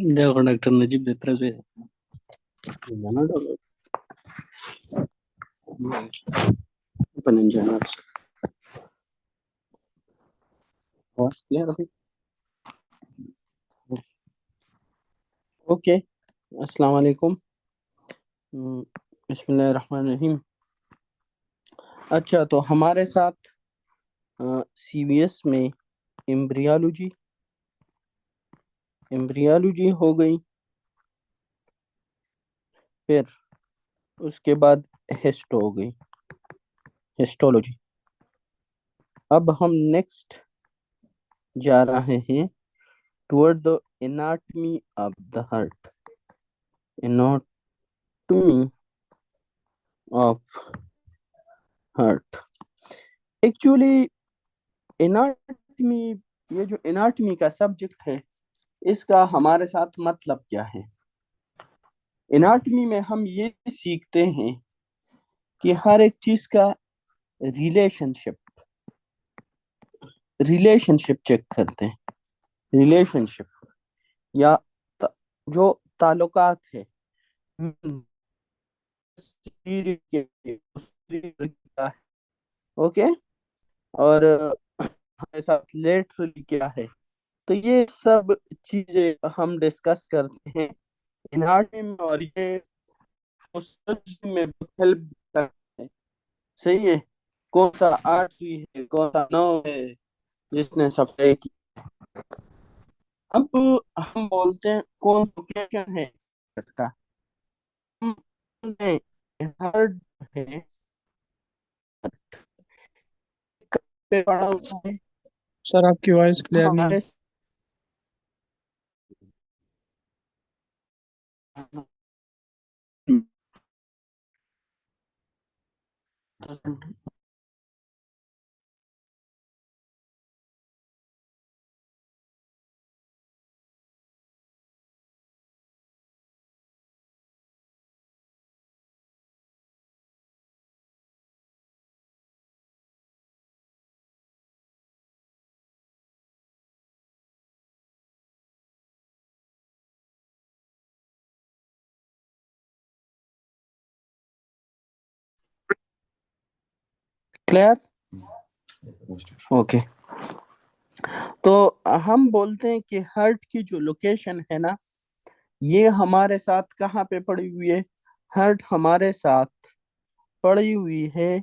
देखो डॉक्टर नजीब देख रहे जाना डॉक्टर अपन इंजनर बस क्लियर अभी ओके। अस्सलाम वालेकुम। बिस्मिल्लाहिर रहमानिर रहीम। अच्छा, तो हमारे साथ सीवीएस में एम्ब्रियोलॉजी एम्ब्रियोलॉजी हो गई। फिर उसके बाद हिस्टो हो गई, हिस्टोलॉजी। अब हम नेक्स्ट जा रहे हैं toward the anatomy of the heart. Anatomy of heart actually anatomy, ये जो एनाटमी का सब्जेक्ट है, इसका हमारे साथ मतलब क्या है। एनाटमी में हम ये सीखते हैं कि हर एक चीज का रिलेशनशिप रिलेशनशिप चेक करते हैं। रिलेशनशिप या जो ताल्लुकात है ओके। और हमारे साथ लेटरली क्या है, तो ये सब चीजें हम डिस्कस करते हैं एनाटमी में, और ये सर्जरी में हेल्प करता है। सही है। कौन सा आर्टरी है, कौन सा नर्व है जिसने सफाई की। अब हम बोलते हैं कौन लोकेशन है का। हम हार्ट है पे पड़ा हुआ है सर आपकी वॉइस क्लियर नहीं है। हमारे। क्लियर। ओके। तो हम बोलते हैं कि हार्ट की जो लोकेशन है ना, ये हमारे साथ कहाँ पे पड़ी हुई है। हार्ट हमारे साथ पड़ी हुई है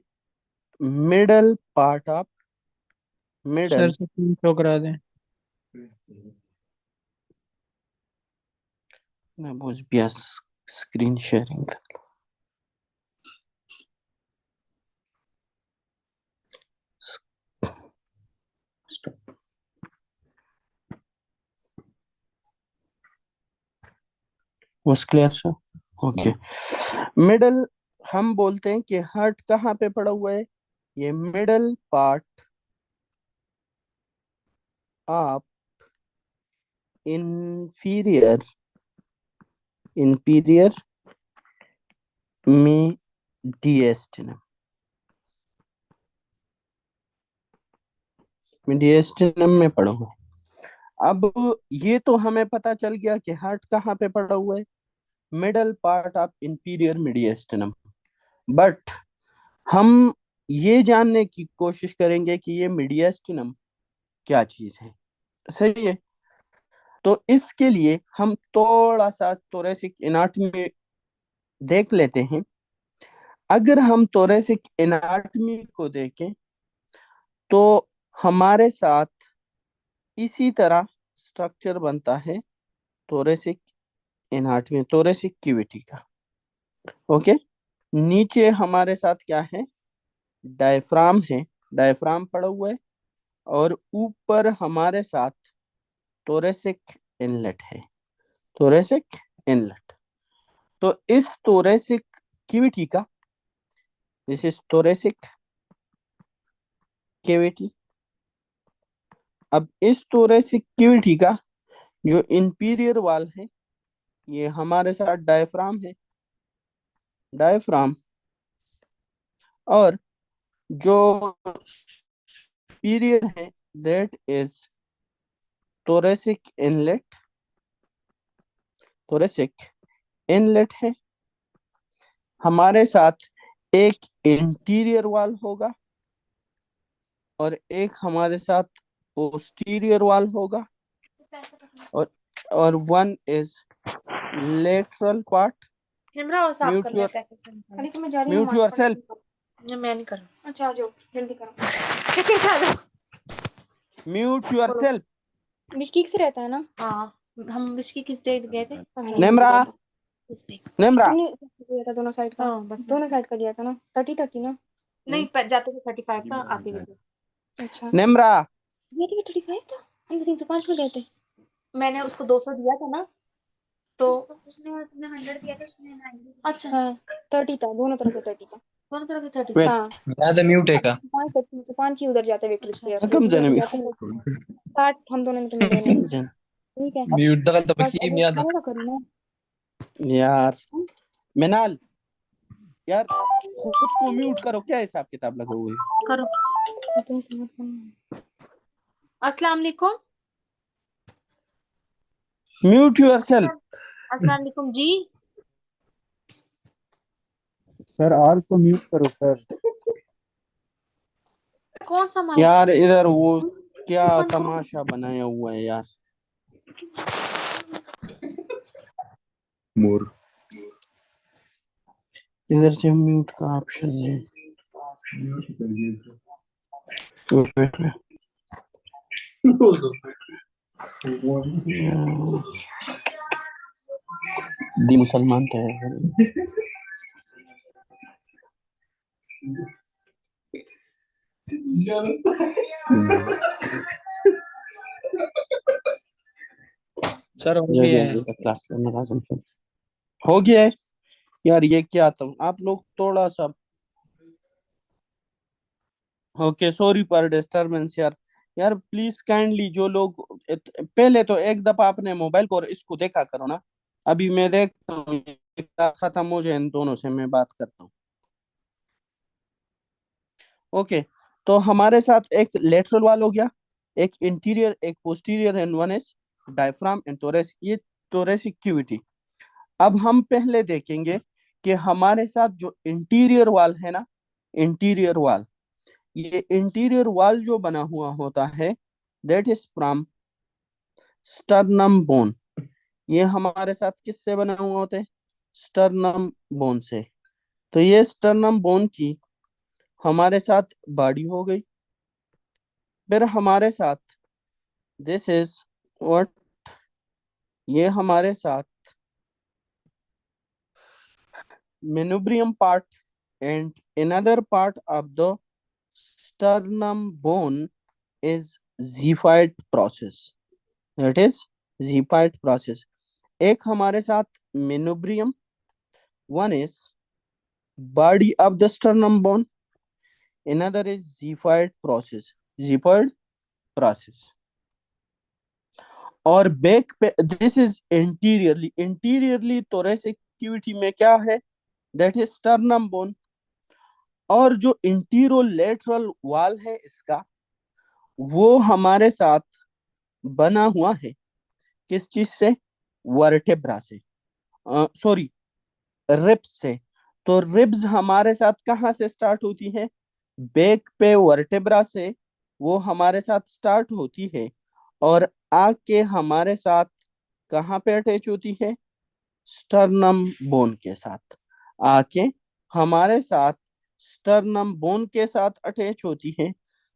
middle part of sir middle. Screen show करा दें। मैं बोझ पिया screen sharing. was clear sir. Okay. Middle, हम बोलते हैं कि हार्ट कहाँ पे पड़ा हुआ है। ये middle part of inferior inferior में डिएस्टिनम डिएस्टिनम में पड़ा हुआ है। अब ये तो हमें पता चल गया कि हार्ट कहाँ पे पड़ा हुआ है, middle part of inferior mediastinum. But हम ये जानने की कोशिश करेंगे कि ये मीडिएस्टिनम क्या चीज है। सही है। तो इसके लिए हम थोड़ा सा थोरेसिक एनाटमी देख लेते हैं। अगर हम थोरेसिक एनाटमी को देखें तो हमारे साथ इसी तरह स्ट्रक्चर बनता है थोरेसिक एनाटमी, थोरेसिक कैविटी का। ओके। नीचे हमारे साथ क्या है, डायफ्राम है, डायफ्राम पड़ा हुआ है। और ऊपर हमारे साथ थोरेसिक इनलेट है, थोरेसिक इनलेट। तो इस थोरेसिक कैविटी का, दिस इज thoracic कैविटी। अब इस thoracic कैविटी का जो इंटीरियर वॉल है, ये हमारे साथ डायफ्राम है, डायफ्राम। और जो superior है, that is thoracic inlet, thoracic inlet है। हमारे साथ एक इंटीरियर वॉल होगा और एक हमारे साथ पोस्टीरियर वॉल होगा, और one is lateral part. Camera और साफ म्यूट करना है योर पैकेट से निकाल। अरे तो मैं जा रही हूँ म्यूट नमाज योर पढ़ने। सेल्फ। नहीं, मैं नहीं कर रहा। अच्छा आ जाओ जल्दी करो। कितने खा लो। म्यूट योर बोलो। सेल्फ। बिस्किट से रहता है ना? हाँ। हम बिस्किट किस डे गए थे? नेमरा, इस डे। नेमरा। तुमने दिया था दोनों साइड का? हाँ बस दोनों साइड का दिया था ना? 30-30 ना? नहीं जाते थे 35 था, आते हुए थे। अच्छा नेमरा, ये भी 35 था। हम 305 में गए थे। मैंने उसको 200 दिया था ना, तो उसने तुमने 100 दिया था, उसने 90। अच्छा हाँ 30 था, दोनों तरफ से 30 था। दोनों तरफ से 30 वेट, हाँ। ज्यादा म्यूट है का 5 ही उधर जाते हैं विक्ट्री स्क्वायर। कम विक्ट्री जने स्क्वायर भी जाते हैं 60 हम दोनों ने तुम्हें देने। कम जन। ठीक है म्यूट दखल तो बस बच्ची अब नहीं आता खाने का करो ना। यार मिनाल, यार खुद को म्यूट करो, क्या हिसाब किताब लगा हुए? करो। तुम समझ। अस्सलाम वालेकुम। Mute your self. अस्सलाम वालेकुम जी। सर आर को म्यूट करो सर। कौन सा माइक? यार इधर वो क्या कौन सा? तमाशा बनाया हुआ है यार। मोर इधर से म्यूट का ऑप्शन है। Wait wait. दी मुसलमान तो है। सर हो गया है। क्लास लेना लाजम है। हो गया है यार, ये क्या तुम आप लोग थोड़ा सा। ओके सॉरी फॉर डिस्टरबेंस यार। यार प्लीज काइंडली जो लोग पहले तो एक दफा अपने मोबाइल को और इसको देखा करो ना। अभी मैं देखता हूँ, ये खत्म हो जाए इन दोनों से मैं बात करता हूँ। ओके, तो हमारे साथ एक लेटरल वाल हो गया, एक इंटीरियर, एक posterior, and one is diaphragm and thoracic, ये थोरेसिक कैविटी। अब हम पहले देखेंगे कि हमारे साथ जो इंटीरियर वाल है ना, इंटीरियर वाल, ये इंटीरियर वाल जो बना हुआ होता है, that is from sternum bone. ये हमारे साथ किससे बना हुआ होता है? स्टर्नम बोन से। तो ये स्टर्नम बोन की हमारे साथ बॉडी हो गई। फिर हमारे साथ दिस इज व्हाट, ये हमारे साथ manubrium part and another part of the sternum bone is xiphoid process, that is xiphoid process। एक हमारे साथ manubrium, one is body of the sternum bone, another is xiphoid process, xiphoid process। और back पे this is interiorly, interiorly thoracic cavity में क्या है? That is sternum bone। और जो इंटीरोलेटरल वॉल है इसका, वो हमारे साथ बना हुआ है किस चीज से? वर्टेब्रा से, सॉरी रिब्स से। तो रिब्स हमारे साथ कहाँ से स्टार्ट होती है? बैक पे वर्टेब्रा से वो हमारे साथ स्टार्ट होती है और आके हमारे साथ कहाँ पे अटैच होती है? स्टर्नम बोन के साथ आके हमारे साथ स्टर्नम बोन के साथ अटैच होती है।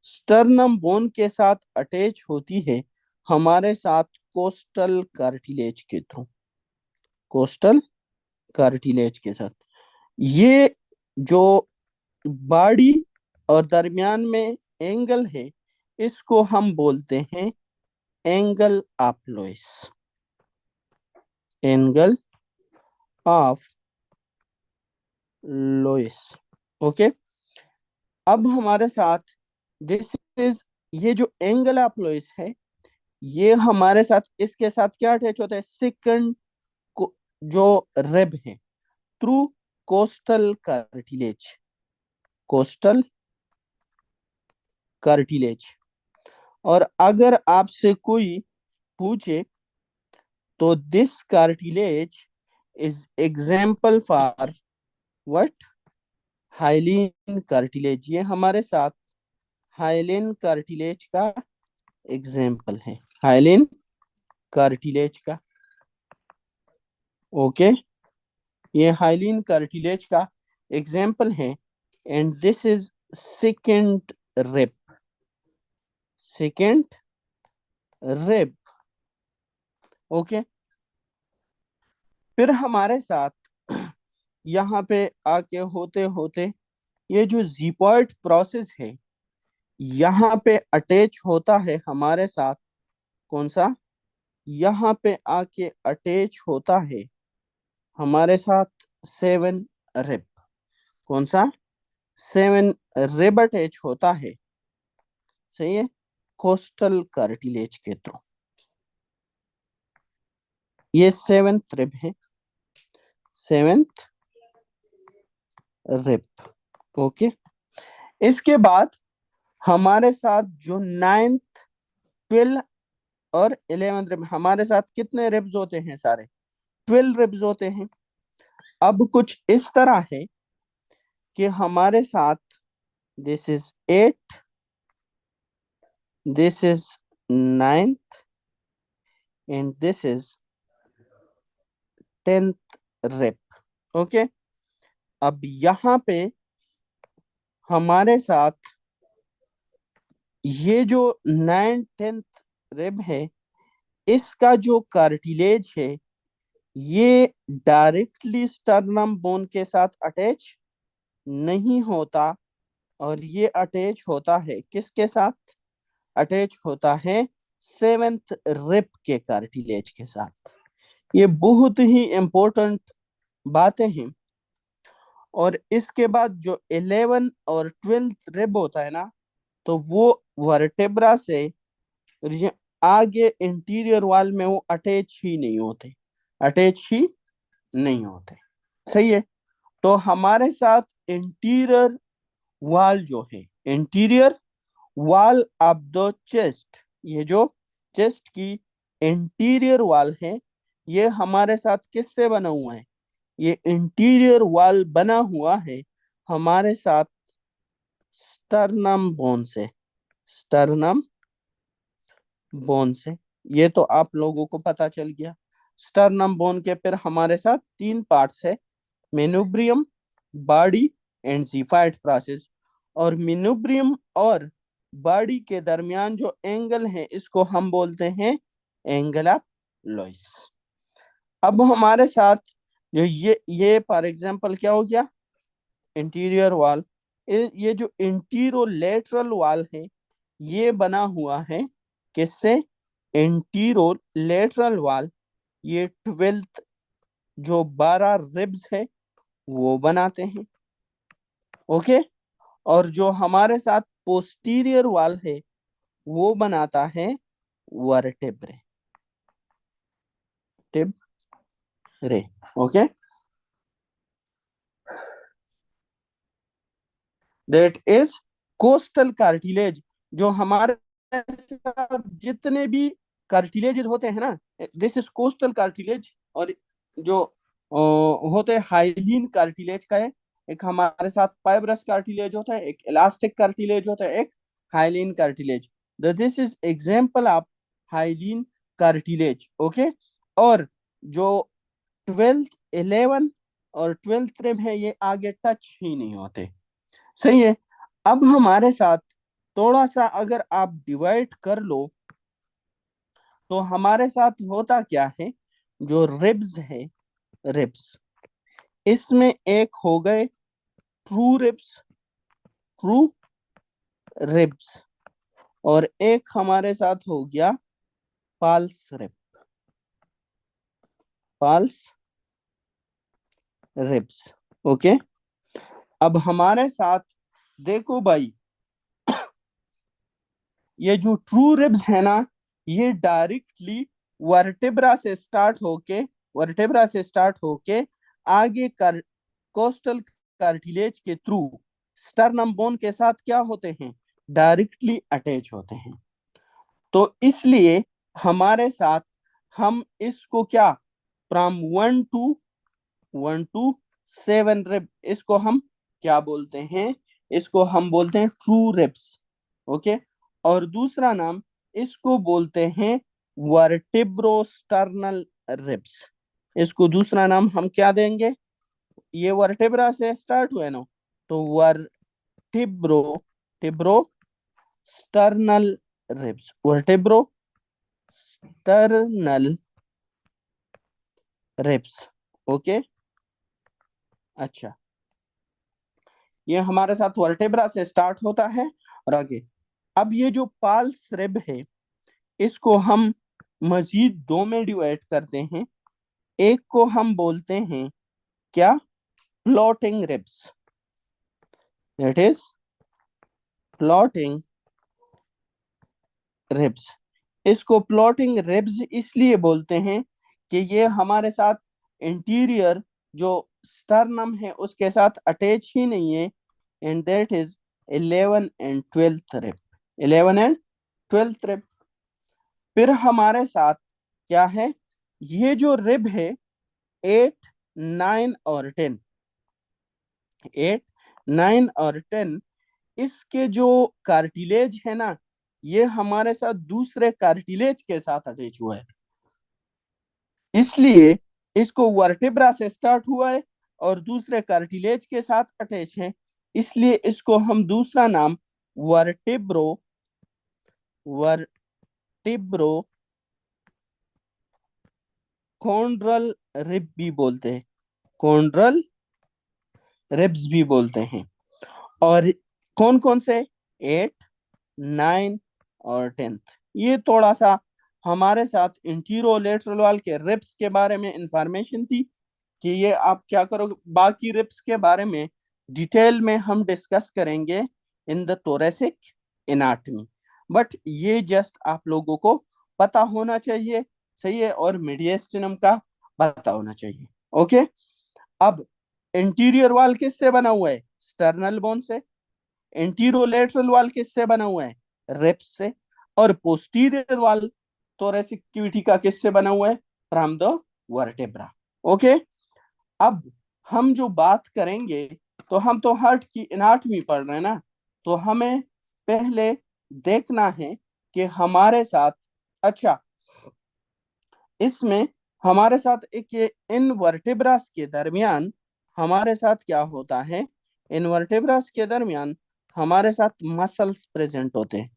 स्टर्नम बोन के साथ अटैच होती है हमारे साथ कोस्टल कार्टिलेज के थ्रू, कोस्टल कार्टिलेज के साथ। ये जो बॉडी और दरमियान में एंगल है, इसको हम बोलते हैं angle of Louis, angle of Louis. Okay, अब हमारे साथ दिस इज, ये जो एंगल ऑफ लोइस है, ये हमारे साथ इसके साथ क्या अटैच होता है, सेकंड को जो रिब है, through costal cartilage, costal cartilage. और अगर आपसे कोई पूछे तो this cartilage is example for what, hyaline cartilage, ये हमारे साथ हाइलिन कार्टिलेज का एग्जाम्पल है, हाइलिन कार्टिलेज का। ओके, ये हाइलिन कार्टिलेज का एग्जाम्पल है। And this is second rib, second rib. Okay, फिर हमारे साथ यहाँ पे आके होते होते ये जो जीपॉइड प्रोसेस है, यहाँ पे अटैच होता है हमारे साथ कौन सा, यहाँ पे आके अटैच होता है हमारे साथ सेवन रिब। कौन सा, सेवन रिब अटैच होता है, सही है, कोस्टल कार्टिलेज के थ्रू। ये सेवेंथ रिब है, सेवेंथ रिब। ओके, इसके बाद हमारे साथ जो नाइन्थ, ट्वेल्व और 11 रिब, हमारे साथ कितने रिब्स होते हैं, सारे 12 रिब्स होते हैं। अब कुछ इस तरह है कि हमारे साथ this is 8, this is 9th and this is 10th rib. Okay, अब यहाँ पे हमारे साथ ये जो 9th 10th रिब है, इसका जो कार्टिलेज है, ये डायरेक्टली स्टर्नम बोन के साथ अटैच नहीं होता, और ये अटैच होता है किसके साथ, अटैच होता है सेवेंथ रिब के कार्टिलेज के साथ। ये बहुत ही इंपॉर्टेंट बातें हैं। और इसके बाद जो 11 और 12th रिब होता है ना, तो वो वर्टेब्रा से आगे इंटीरियर वॉल में वो अटैच ही नहीं होते, अटैच ही नहीं होते, सही है। तो हमारे साथ इंटीरियर वॉल जो है, interior wall of the chest, ये जो चेस्ट की इंटीरियर वॉल है, ये हमारे साथ किससे बना हुआ है, ये इंटीरियर वॉल बना हुआ है हमारे साथ स्टर्नम बोन से, स्टर्नम बोन से। ये तो आप लोगों को पता चल गया। स्टर्नम बोन के फिर हमारे साथ तीन पार्ट्स है, मेनुब्रियम, बॉडी एंड जीफाइड प्रोसेस। और मेनुब्रियम और बॉडी के दरमियान जो एंगल है, इसको हम बोलते हैं एंगल ऑफ लोइस। अब हमारे साथ जो ये फॉर एग्जांपल क्या हो गया, इंटीरियर वॉल। ये जो इंटीरोलेटरल वॉल है, ये बना हुआ है किससे, इंटीरोलेटरल वॉल, ये 12th जो 12 रिब्स है वो बनाते हैं। ओके, और जो हमारे साथ पोस्टीरियर वॉल है वो बनाता है वर्टेब्रे, टिब्रे। Okay, that is costal cartilage. जो हमारे साथ जितने भी कार्टिलेज होते हैं ना, दिस इज कोस्टल कार्टिलेज। और जो होते हैं हाइलीन कार्टिलेज का है, एक हमारे साथ फाइब्रस कार्टिलेज होता है, एक इलास्टिक कार्टिलेज होता है, एक hyaline cartilage. This is example of hyaline cartilage. Okay, और जो 12th 11 और 12th रिब है, ये आगे टच ही नहीं होते, सही है। अब हमारे साथ थोड़ा सा अगर आप डिवाइड कर लो, तो हमारे साथ होता क्या है, जो रिब्स है, रिब्स, इसमें एक हो गए ट्रू रिब्स, ट्रू रिब्स, और एक हमारे साथ हो गया false rib, false ribs. Okay, अब हमारे साथ देखो भाई, ये जो ट्रू रिब्स है ना, ये डायरेक्टली वर्टेब्रा से स्टार्ट होके आगे कोस्टल कार्टिलेज के थ्रू स्टर्नम बोन के साथ क्या होते हैं, डायरेक्टली अटैच होते हैं। तो इसलिए हमारे साथ हम इसको क्या, फ्रॉम 1 to 7 रिब, इसको हम क्या बोलते हैं, इसको हम बोलते हैं ट्रू रिब्स। ओके। और दूसरा नाम इसको बोलते हैं वर्टिब्रोस्टर्नल रिब्स। इसको दूसरा नाम हम क्या देंगे, ये वर्टिब्रा से स्टार्ट हुए ना, तो vertebro Toubro sternal ribs, vertebro sternal ribs. Okay. अच्छा, ये हमारे साथ वर्टेब्रा से स्टार्ट होता है और आगे। अब ये जो पाल्स रिब है, इसको हम मजीद दो में डिवाइड करते हैं। एक को हम बोलते हैं क्या, floating ribs, that is floating ribs. इसको फ्लोटिंग रिब्स इसलिए बोलते हैं कि ये हमारे साथ इंटीरियर जो स्टर्नम है उसके साथ अटैच ही नहीं है, and that is 11 and 12th rib, 11 and 12th rib. फिर हमारे साथ क्या है, ये जो रिब है 8, 9 और 10, 8, 9 और 10, इसके जो कार्टिलेज है ना, ये हमारे साथ दूसरे कार्टिलेज के साथ अटैच हुआ है, इसलिए इसको वर्टेब्रा से स्टार्ट हुआ है और दूसरे कार्टिलेज के साथ अटैच है, इसलिए इसको हम दूसरा नाम वर्टिब्रो वर्टिब्रो कॉन्ड्रल रिब भी बोलते हैं, कॉन्ड्रल रिब्स भी बोलते हैं। और कौन कौन से, 8, 9 और 10th। ये थोड़ा सा हमारे साथ इंटीरोलेटरल वाल के रिब्स के बारे में इंफॉर्मेशन थी कि ये आप क्या करोगे। बाकी रिब्स के बारे में डिटेल में हम डिस्कस करेंगे in the thoracic anatomy, but ये जस्ट आप लोगों को पता होना चाहिए, सही है, और मीडियस्टिनम का पता होना चाहिए। ओके। अब इंटीरियर वाल किससे बना हुआ है, स्टर्नल बोन से। एंटीरोलेटरल वाल किससे बना हुआ है, रिब्स से। और पोस्टीरियर वाल थोरेसिक कैविटी का किससे बना हुआ है, फ्रॉम द वर्टेब्रा। ओके। अब हम जो बात करेंगे, तो हम तो हार्ट की एनाटॉमी पढ़ रहे हैं ना, तो हमें पहले देखना है कि हमारे साथ, अच्छा, इसमें हमारे साथ एक ये इन वर्टेब्रास के दरमियान हमारे साथ क्या होता है, इन वर्टेब्रास के दरमियान हमारे साथ मसल्स प्रेजेंट होते हैं।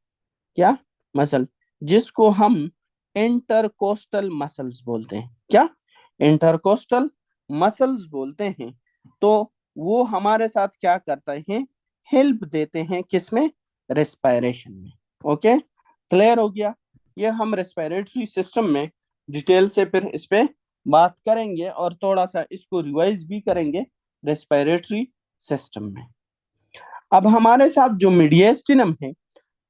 क्या, मसल, जिसको हम इंटरकोस्टल मसल्स बोलते हैं। क्या, इंटरकोस्टल मसल्स बोलते हैं। तो वो हमारे साथ क्या करते हैं, हेल्प देते हैं किसमें, रेस्पिरेशन में। ओके, क्लियर हो गया। ये हम रेस्पिरेटरी सिस्टम में डिटेल से फिर इस पे बात करेंगे और थोड़ा सा इसको रिवाइज भी करेंगे रेस्पिरेटरी सिस्टम में। अब हमारे साथ जो मीडियस्टिनम है,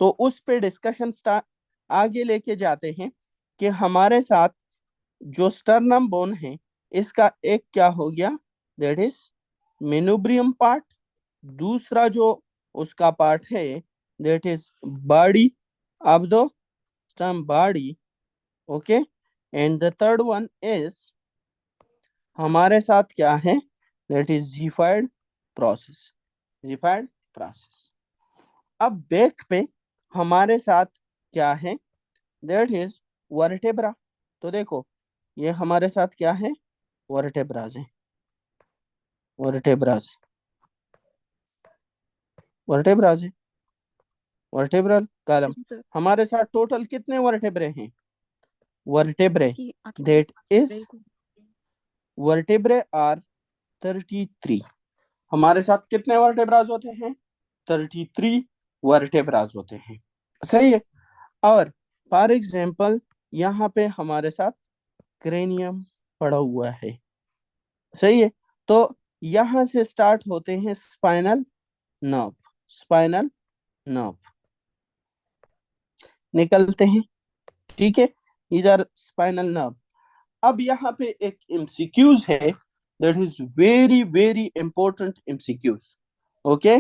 तो उस पे डिस्कशन आगे लेके जाते हैं कि हमारे साथ जो स्टर्नम बोन है, इसका एक क्या हो गया, दैट इज मेनुब्रियम पार्ट। दूसरा जो उसका पार्ट है, that is body of the Sturm body. Okay. And the third one is हमारे साथ क्या है, दैट इज जिफाइड प्रोसेस, जिफाइड प्रोसेस। अब बैक पे हमारे साथ क्या है, दैट इज वर्टेब्रा। तो देखो, ये हमारे साथ क्या है, वर्टेब्राज है, वर्टेब्राज, वर्टेब्राज है, वर्टेब्रल कॉलम। हमारे साथ टोटल कितने वर्टेब्रे हैं, vertebrae, that is vertebrae are 33। हमारे साथ कितने वर्टेब्राज होते हैं, 33 वर्टेब्राज होते हैं, सही है। और फॉर एग्जाम्पल यहाँ पे हमारे साथ क्रेनियम पड़ा हुआ है, सही है। तो यहां से स्टार्ट होते हैं स्पाइनल नर्व, स्पाइनल नर्व निकलते हैं, ठीक है, these are स्पाइनल नर्व। अब यहाँ पे एक एमसीक्यूज है, that is very very important MCQs. Okay,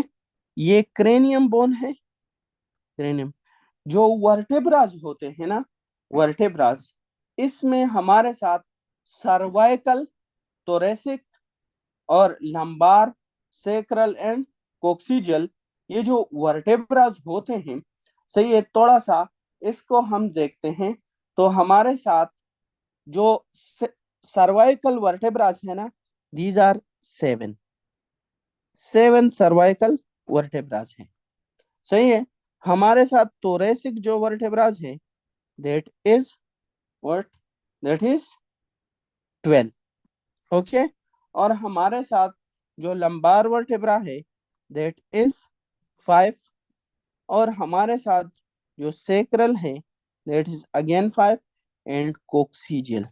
ये क्रेनियम बोन है, क्रेनियम, जो वर्टेब्राज होते हैं ना, वर्टेब्राज, इसमें हमारे साथ सर्वाइकल, थोरेसिक और लंबार, सेक्रल एंड कोक्सीजल, ये जो वर्टेब्राज होते हैं, सही है, थोड़ा सा इसको हम देखते हैं तो हमारे साथ जो सर्वाइकल वर्टेब्राज है ना, दीज आर 7, 7 सर्वाइकल वर्टेब्राज है, सही है। हमारे साथ थोरेसिक जो वर्टेब्राज है, that is what, that is 12, okay. और हमारे साथ जो लंबार वर्टेब्रा है, दैट इज 5। और हमारे साथ जो सेक्रल है, that is again 5। And coccygeal,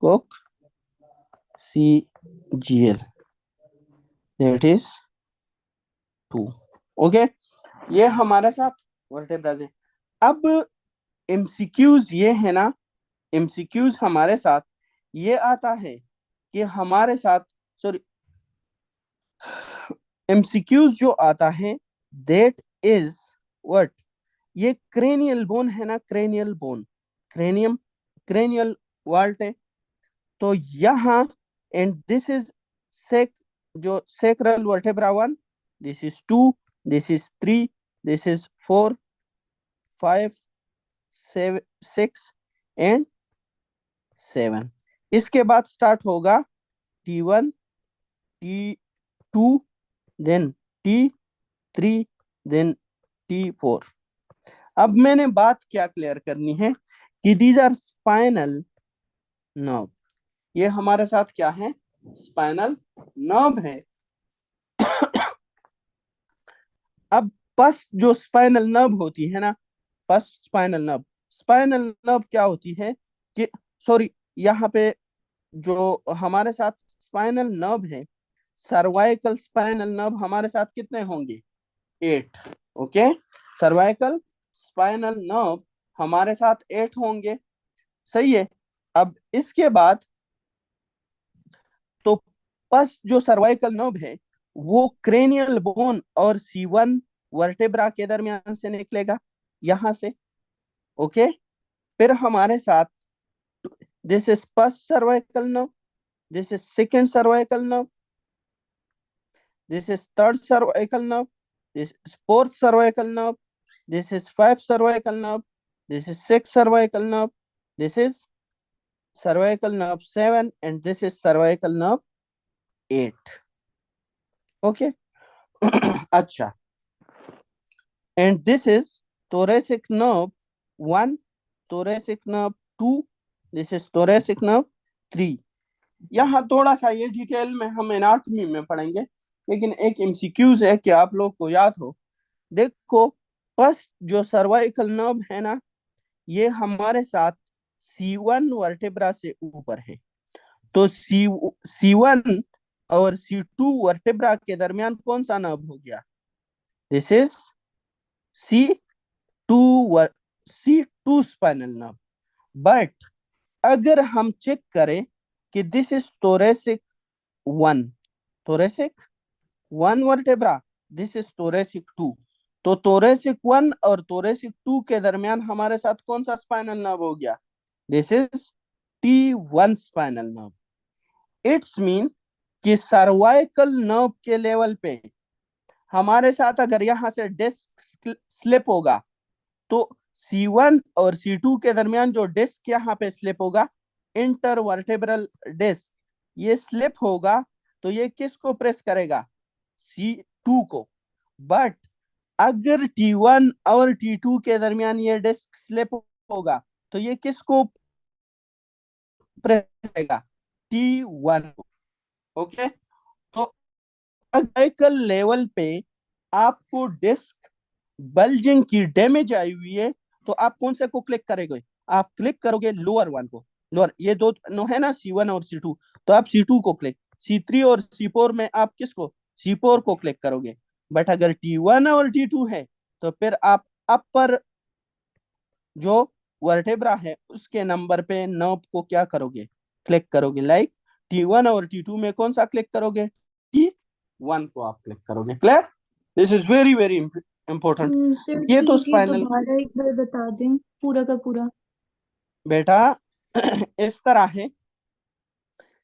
coccygeal, that is 2, okay. ये हमारे साथ वर्टेब्राज है। अब एमसीक्यूज ये है ना, एमसीक्यूज हमारे साथ ये आता है कि हमारे साथ, सॉरी, एमसीक्यूज जो आता है, दैट इज व्हाट, ये क्रेनियल बोन है ना, cranial bone, cranium, cranial vault है, तो यहाँ, एंड दिस इज सेक, जो sacral vertebra 1, this is 2, this is 3, this is 4, 5, 7, 6 and 7। इसके बाद स्टार्ट होगा T1, T2, then T3, then T4। अब मैंने बात क्या क्लियर करनी है कि दीज आर स्पाइनल नर्व, ये हमारे साथ क्या है, स्पाइनल नर्व है। अब फर्स्ट जो स्पाइनल नर्व होती है ना, first spinal nerve, spinal nerve क्या होती है कि, सॉरी, यहाँ पे जो हमारे साथ स्पाइनल नर्व है, सर्वाइकल स्पाइनल नर्व हमारे साथ कितने होंगे, 8, ओके। सर्वाइकल स्पाइनल नर्व हमारे साथ 8 होंगे, सही है। अब इसके बाद तो फर्स्ट जो सर्वाइकल नर्व है, वो क्रेनियल बोन और C1 वर्टेब्रा के दरमियान से निकलेगा, यहां से, ओके। फिर हमारे साथ this is first cervical nerve, this is second cervical nerve, this is third cervical nerve, this is fourth cervical nerve, this is fifth cervical nerve, this is sixth cervical nerve, this is cervical nerve 7, and this is cervical nerve 8, okay. अच्छा, and this is thoracic nerve 1, thoracic nerve 2, this is thoracic nerve 3। यहाँ थोड़ा सा ये detail में हम anatomy में पढ़ेंगे, लेकिन एक एमसीक्यूज है कि आप लोग को याद हो। देखो, फर्स्ट जो सर्वाइकल नर्व है ना, ये हमारे साथ C1 वर्टेब्रा से ऊपर है, तो C1 और C2 वर्टेब्रा के दरमियान कौन सा नर्व हो गया, this is C2 spinal nerve. But अगर हम चेक करें कि this is thoracic 1, thoracic 1 vertebra, this is thoracic 2, तो थोरेसिक 1 और थोरेसिक 2 के दरमियान हमारे साथ कौन सा स्पाइनल नर्व हो गया, this is T1 spinal nerve. It's mean कि सर्वाइकल नर्व के लेवल पे हमारे साथ अगर यहां से डिस्क स्लिप होगा, तो C1 और C2 के दरमियान जो डिस्क यहाँ पे स्लिप होगा, इंटरवर्टेब्रल डिस्क, ये स्लिप होगा, तो ये किसको प्रेस करेगा, C2 को। बट अगर T1 और T2 के दरमियान ये डिस्क स्लिप होगा, तो ये किसको प्रेस करेगा, T1 को, ओके। तो सर्वाइकल लेवल पे आपको डिस्क बल्जिंग की डैमेज आई हुई है, तो आप कौन से को क्लिक करोगे, आप क्लिक करोगे लोअर वन को, लोअर, ये दो नो है ना, C1 और C2, तो आप C2 को क्लिक, C3 और C4 में आप किसको, C4 को क्लिक करोगे। बट अगर T1 और T2 है तो फिर आप अपर जो वर्टेब्रा है उसके नंबर पे नर्व को क्या करोगे, क्लिक करोगे। लाइक T1 और T2 में कौन सा क्लिक करोगे, T1 को आप क्लिक करोगे। Clear, this is very very important. Sir ये तो प्लीज ये स्पाइनल, दोबारा एक बार बता दें पूरा का पूरा। बेटा इस तरह है,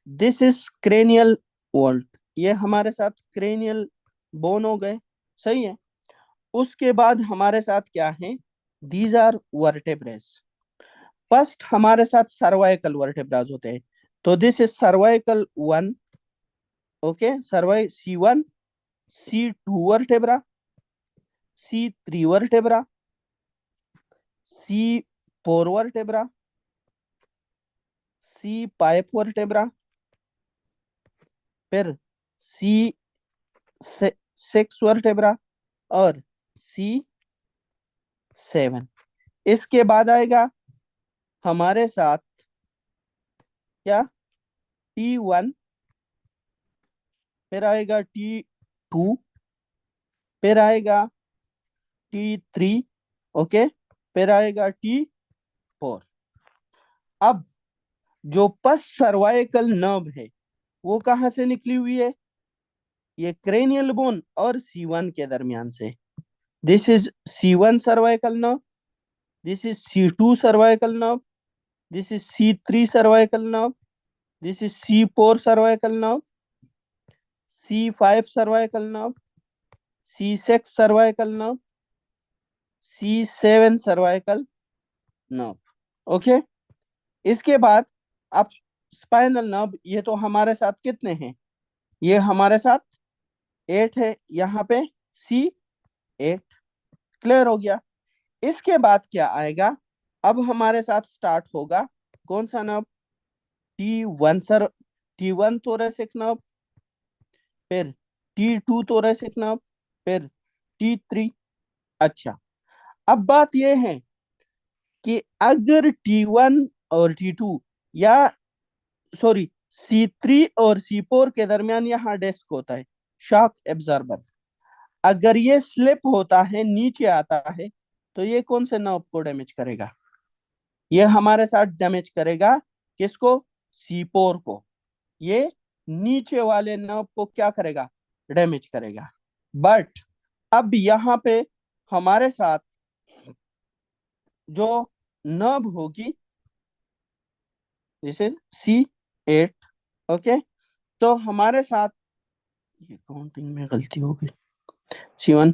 दिस इज क्रेनियल वॉल्ट, ये हमारे साथ क्रेनियल बोन हो गए, सही है। उसके बाद हमारे साथ क्या है, दीज आर वर्टेब्रेस। फर्स्ट हमारे साथ सर्वाइकल वर्टेब्रास होते हैं, तो दिस इज सर्वाइकल 1, ओके, सर्वाइ C1, C2 vertebra, C3 vertebra, C4 vertebra, C5 vertebra, फिर C6 वर्टेब्रा और C7। इसके बाद आएगा हमारे साथ क्या, T1, फिर आएगा T2, फिर आएगा T3, ओके, फिर आएगा T4। अब जो पस सर्वाइकल नर्व है वो कहां से निकली हुई है, ये क्रेनियल बोन और C1 के दरमियान से। This is C1 cervical nerve, this is C2 cervical nerve, this is C3 cervical nerve, this is C4 cervical nerve, C5 cervical nerve, C6 cervical nerve, C7 cervical nerve, okay. इसके बाद आप spinal nerve, ये तो हमारे साथ कितने हैं, ये हमारे साथ 8 है, यहाँ पे C8। क्लियर हो गया। इसके बाद क्या आएगा, अब हमारे साथ स्टार्ट होगा कौन सा nerve, T1 sir, T1 thoracic nerve, फिर T2 थोरेसिक नर्व, फिर T3। अच्छा, अब बात यह है कि अगर T1 और T2 या सॉरी C3 और C4 के दरमियान यहाँ डिस्क होता है, शॉक एब्जॉर्बर, अगर ये स्लिप होता है, नीचे आता है, तो ये कौन से नर्व को डैमेज करेगा, ये हमारे साथ डैमेज करेगा किसको, C4 को। ये नीचे वाले नर्व को क्या करेगा, डैमेज करेगा। बट अब यहाँ पे हमारे साथ जो नर्व होगी, दिस इज C8, ओके। तो हमारे साथ, ये काउंटिंग में गलती हो गई, C1,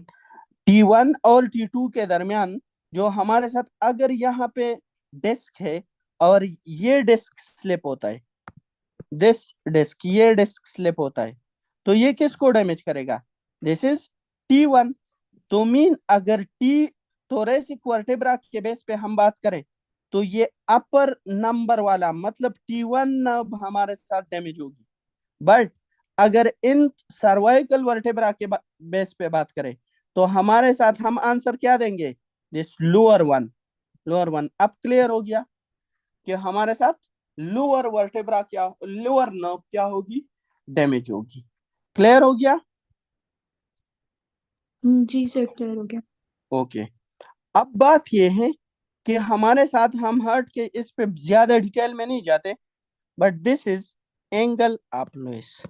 T1 और T2 के दरमियान जो हमारे साथ अगर यहाँ पे डिस्क है और ये डिस्क स्लिप होता है, दिस डिस्क, ये डिस्क स्लिप होता है, तो ये किसको डैमेज करेगा, दिस इज T1। तो मीन अगर टी थोरेसिक वर्टेब्रा के बेस पे हम बात करें तो ये अपर नंबर वाला मतलब T1 नर्व हमारे साथ डैमेज होगी। बट अगर इन सर्वाइकल वर्टेब्रा के बेस पे बात करें तो हमारे साथ हम आंसर क्या देंगे, this lower one, lower one. अब क्लियर हो गया कि हमारे साथ लोअर वर्टेब्रा क्या, लोअर नर्व क्या होगी, डैमेज होगी। क्लियर हो गया, जी सर क्लियर हो गया। ओके। अब बात यह है कि हमारे साथ हम हार्ट के इस पे ज्यादा डिटेल में नहीं जाते, but this is angle of Louis,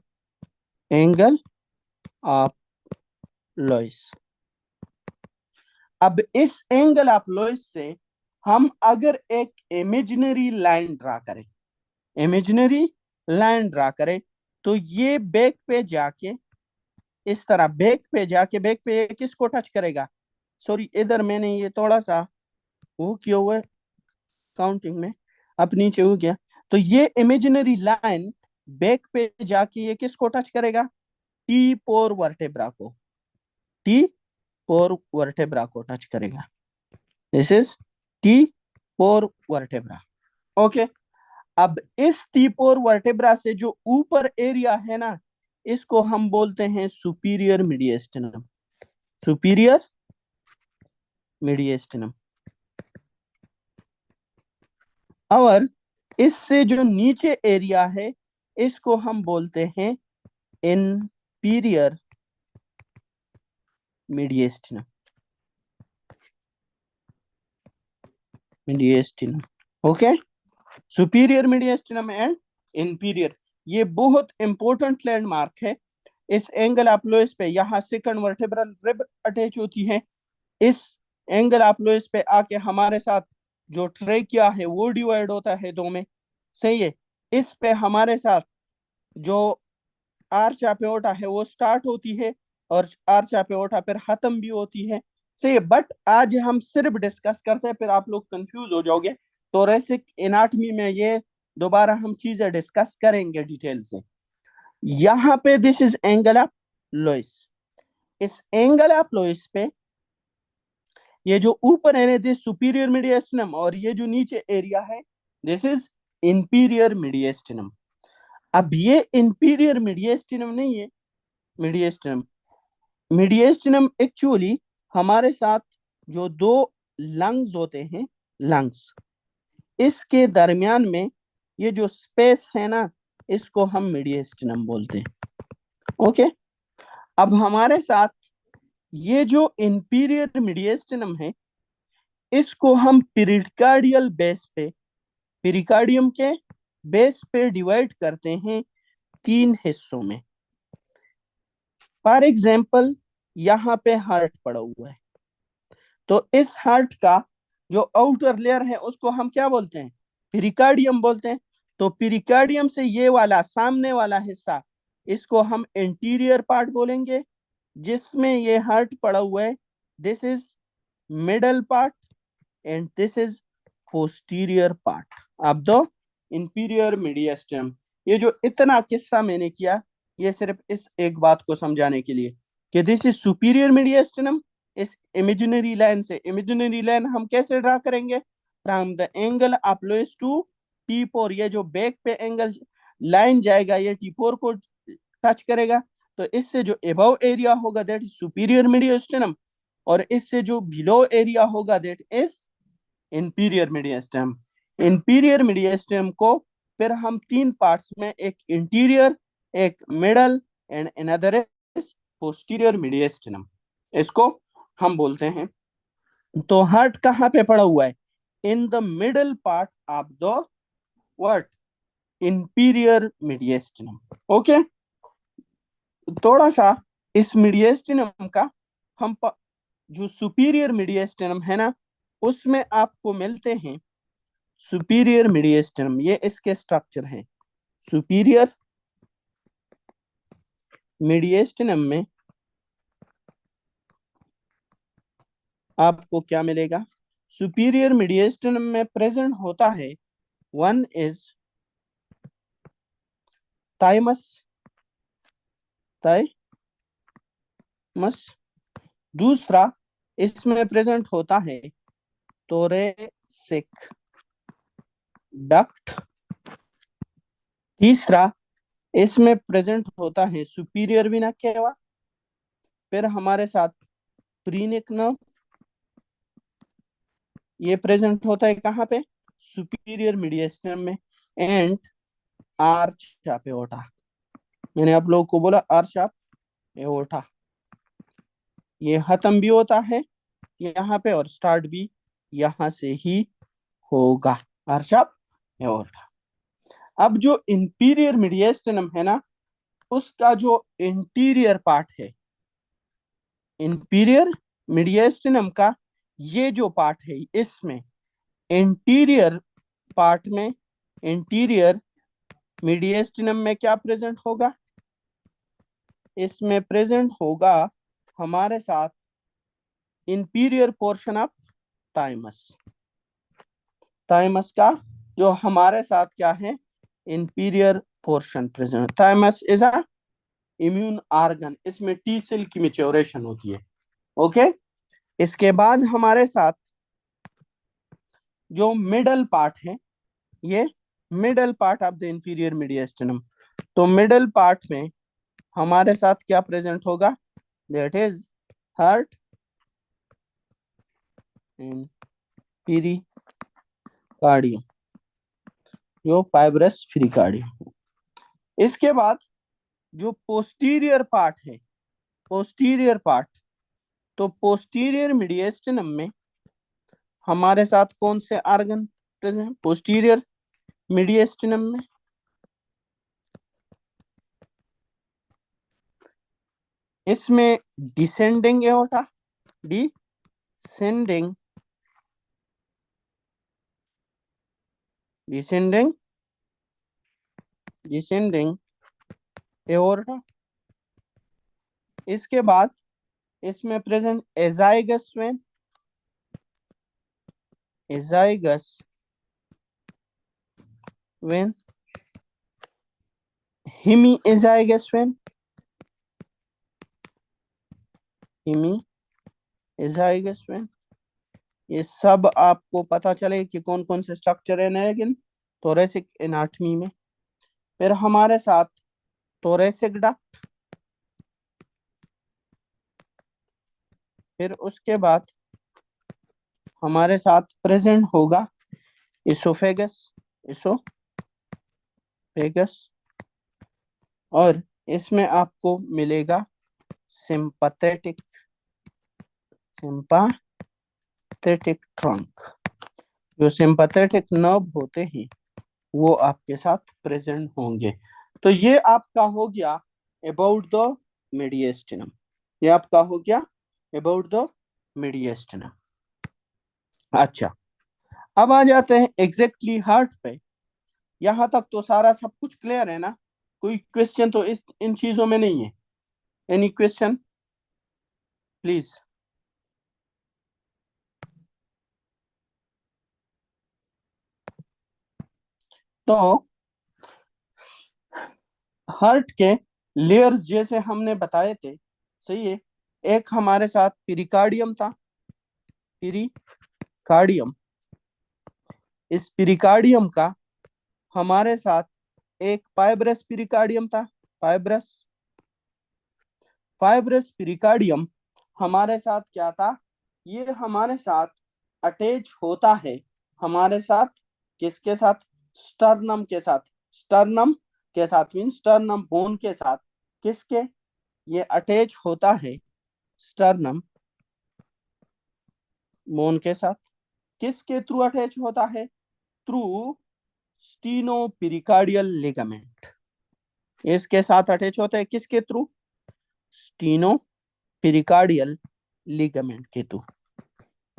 angle of Louis. अब इस एंगल ऑफ लुईस से हम अगर एक इमेजिनरी लाइन ड्रा करें, इमेजिनरी लाइन ड्रा करें, तो ये बैक पे जाके इस तरह बैक पे जाके, बैक पे ये किसको टच करेगा, सॉरी इधर मैंने ये थोड़ा सा वो किया हुआ है काउंटिंग में, अब नीचे हो गया। तो ये इमेजिनरी लाइन बैक पे जाके ये किसको टच करेगा, T4 वर्टेब्रा को, T4 वर्टेब्रा को टच करेगा। This is T4 vertebra, okay. अब इस T4 वर्टेब्रा से जो ऊपर एरिया है ना, इसको हम बोलते हैं सुपीरियर मीडियस्टिनम, सुपीरियर मीडियस्टिनम। और इससे जो नीचे एरिया है इसको हम बोलते हैं inferior mediastinum. Okay, superior mediastinum and inferior, ये बहुत इंपॉर्टेंट लैंडमार्क है। इस एंगल एप्लोइस पे यहाँ सेकंड वर्टेब्रल रिब अटैच होती है। इस एंगल एप्लोइस पे आके हमारे साथ जो ट्रेकिया है वो डिवाइड होता है दो में, सही है। इस पे हमारे साथ जो आर्च एपियोटा है वो स्टार्ट होती है और आर्च एपियोटा फिर खत्म भी होती है, सही है। बट आज हम सिर्फ डिस्कस करते हैं, फिर आप लोग कंफ्यूज हो जाओगे। थोरेसिक एनाटमी में ये दोबारा हम चीजें डिस्कस करेंगे डिटेल से। यहाँ पे this is angle of Louis. इस एंगल ऑफ लोइस पे ये जो ऊपर है दिस सुपीरियर मीडिएस्टिनम, और ये जो नीचे एरिया है दिस इज इंपीरियर मीडिएस्टिनम। अब ये इंपीरियर मीडिएस्टिनम नहीं है मीडिएस्टिनम। मीडिएस्टिनम एक्चुअली हमारे साथ जो दो लंग्स होते हैं, लंग्स, इसके दरमियान में ये जो स्पेस है ना, इसको हम मीडिएस्टिनम बोलते हैं। ओके, अब हमारे साथ ये जो इंपीरियर मीडिएस्टिनम है, इसको हम पेरिकार्डियल बेस पे, पेरिकार्डियम के बेस पे डिवाइड करते हैं तीन हिस्सों में। फॉर एग्जाम्पल यहाँ पे हार्ट पड़ा हुआ है, तो इस हार्ट का जो आउटर लेयर है उसको हम क्या बोलते हैं, पेरिकार्डियम बोलते हैं। तो पेरिकार्डियम से ये वाला सामने वाला हिस्सा, इसको हम इंटीरियर पार्ट बोलेंगे, जिसमें ये हार्ट पड़ा हुआ है। This is middle part and this is posterior part of the inferior mediastinum. ये जो इतना किस्सा मैंने किया, ये सिर्फ इस एक बात को समझाने के लिए कि दिस इज सुपीरियर मीडिएस्टिनम। इस इमेजिनरी लाइन से, इमेजिनरी लाइन हम कैसे ड्रा करेंगे, from the angle of Louis to T4, ये जो बैक पे एंगल लाइन जाएगा ये T4 को टच करेगा, तो इससे जो एबव एरिया होगा दैट इज सुपीरियर मीडिएस्टिनम, और इससे जो बिलो एरिया होगा that is inferior mediastinum. Inferior mediastinum को फिर हम तीन पार्ट्स में, एक इंटीरियर, एक middle and another is posterior mediastinum, इसको हम बोलते हैं। तो हार्ट कहाँ पे पड़ा हुआ है, in the middle part of the what, inferior mediastinum. Okay, थोड़ा सा इस मीडिएस्टिनम का हम जो सुपीरियर मीडिएस्टिनम है ना, उसमें आपको मिलते हैं सुपीरियर मीडिएस्टिनम, ये इसके स्ट्रक्चर हैं। सुपीरियर मीडिएस्टिनम में आपको क्या मिलेगा, सुपीरियर मीडिएस्टिनम में प्रेजेंट होता है, वन इज थाइमस, थाइमस, दूसरा इसमें प्रेजेंट होता है थोरेसिक डक्ट, तीसरा इसमें प्रेजेंट होता है सुपीरियर वेना केवा, फिर हमारे साथ प्रीनिक नर्व, ये प्रेजेंट होता है कहाँ पे, सुपीरियर मीडिएस्टिनम में, एंड आर्च ऑफ एओर्टा। मैंने आप लोगों को बोला आर्च ऑफ एओर्टा, ये खत्म भी होता है यहाँ पे और स्टार्ट भी यहाँ से ही होगा, आर्च ऑफ एओर्टा। अब जो इंटीरियर मीडिएस्टिनम है ना, उसका जो इंटीरियर पार्ट है, इंटीरियर मीडिएस्टिनम का ये जो पार्ट है, इसमें इंटीरियर पार्ट में, इंटीरियर मीडिएस्टिनम में क्या प्रेजेंट होगा, इसमें प्रेजेंट होगा हमारे साथ interior portion of thymus. Thymus का जो हमारे साथ क्या है, interior portion present. Thymus is a immune organ, इसमें टी सेल की मेच्योरेशन होती है। ओके, इसके बाद हमारे साथ जो मिडल पार्ट है, ये middle part of the inferior mediastinum. तो मिडल पार्ट में हमारे साथ क्या प्रेजेंट होगा, that is heart and pericardium, जो फाइब्रस पेरिकार्डियम। इसके बाद जो पोस्टीरियर पार्ट है, पोस्टीरियर पार्ट, तो पोस्टीरियर मीडिएस्टिनम में हमारे साथ कौन से ऑर्गन प्रेजेंट है पोस्टीरियर मीडिएस्टिनम में? इसमें descending aorta, descending descending descending aorta. इसके बाद इसमें present azygos vein, azygos vein, hemi azygos vein, hemi azygos when. ये सब आपको पता चले कि कौन कौन से स्ट्रक्चर है लेकिन थोरेसिक एनाटमी में। फिर हमारे साथ थोरेसिक डक्ट, फिर उसके बाद हमारे साथ प्रेजेंट होगा इसोफेगस, इसोफेगस, और इसमें आपको मिलेगा सिंपैथेटिक ट्रंक। जो सिंपैथेटिक नर्व होते हैं वो आपके साथ प्रेजेंट होंगे। तो ये आपका हो गया अबाउट द मीडिएस्टिनम, ये आपका हो गया अबाउट द मीडिएस्टिनम। अच्छा, अब आ जाते हैं एग्जैक्टली हार्ट पे। यहां तक तो सारा सब कुछ क्लियर है ना? कोई क्वेश्चन तो इन चीजों में नहीं है? Any question please? तो हार्ट के लेयर्स जैसे हमने बताए थे, सही है। एक हमारे साथ पिरिकार्डियम था, पिरिकार्डियम। इस पिरिकार्डियम का हमारे साथ एक फाइब्रस पिरिकार्डियम था, फाइब्रस पिरिकार्डियम हमारे साथ क्या था? ये हमारे साथ अटैच होता है हमारे साथ किसके साथ? स्टर्नम के साथ, स्टर्नम के साथ मीन स्टर्नम बोन के साथ। किसके? ये अटैच होता है स्टर्नम बोन के साथ। किसके थ्रू अटैच होता है? Through sternopericardial ligament. इसके साथ अटैच होता है किसके थ्रू? स्टीनोपिरिकार्डियल लिगामेंट के थ्रू,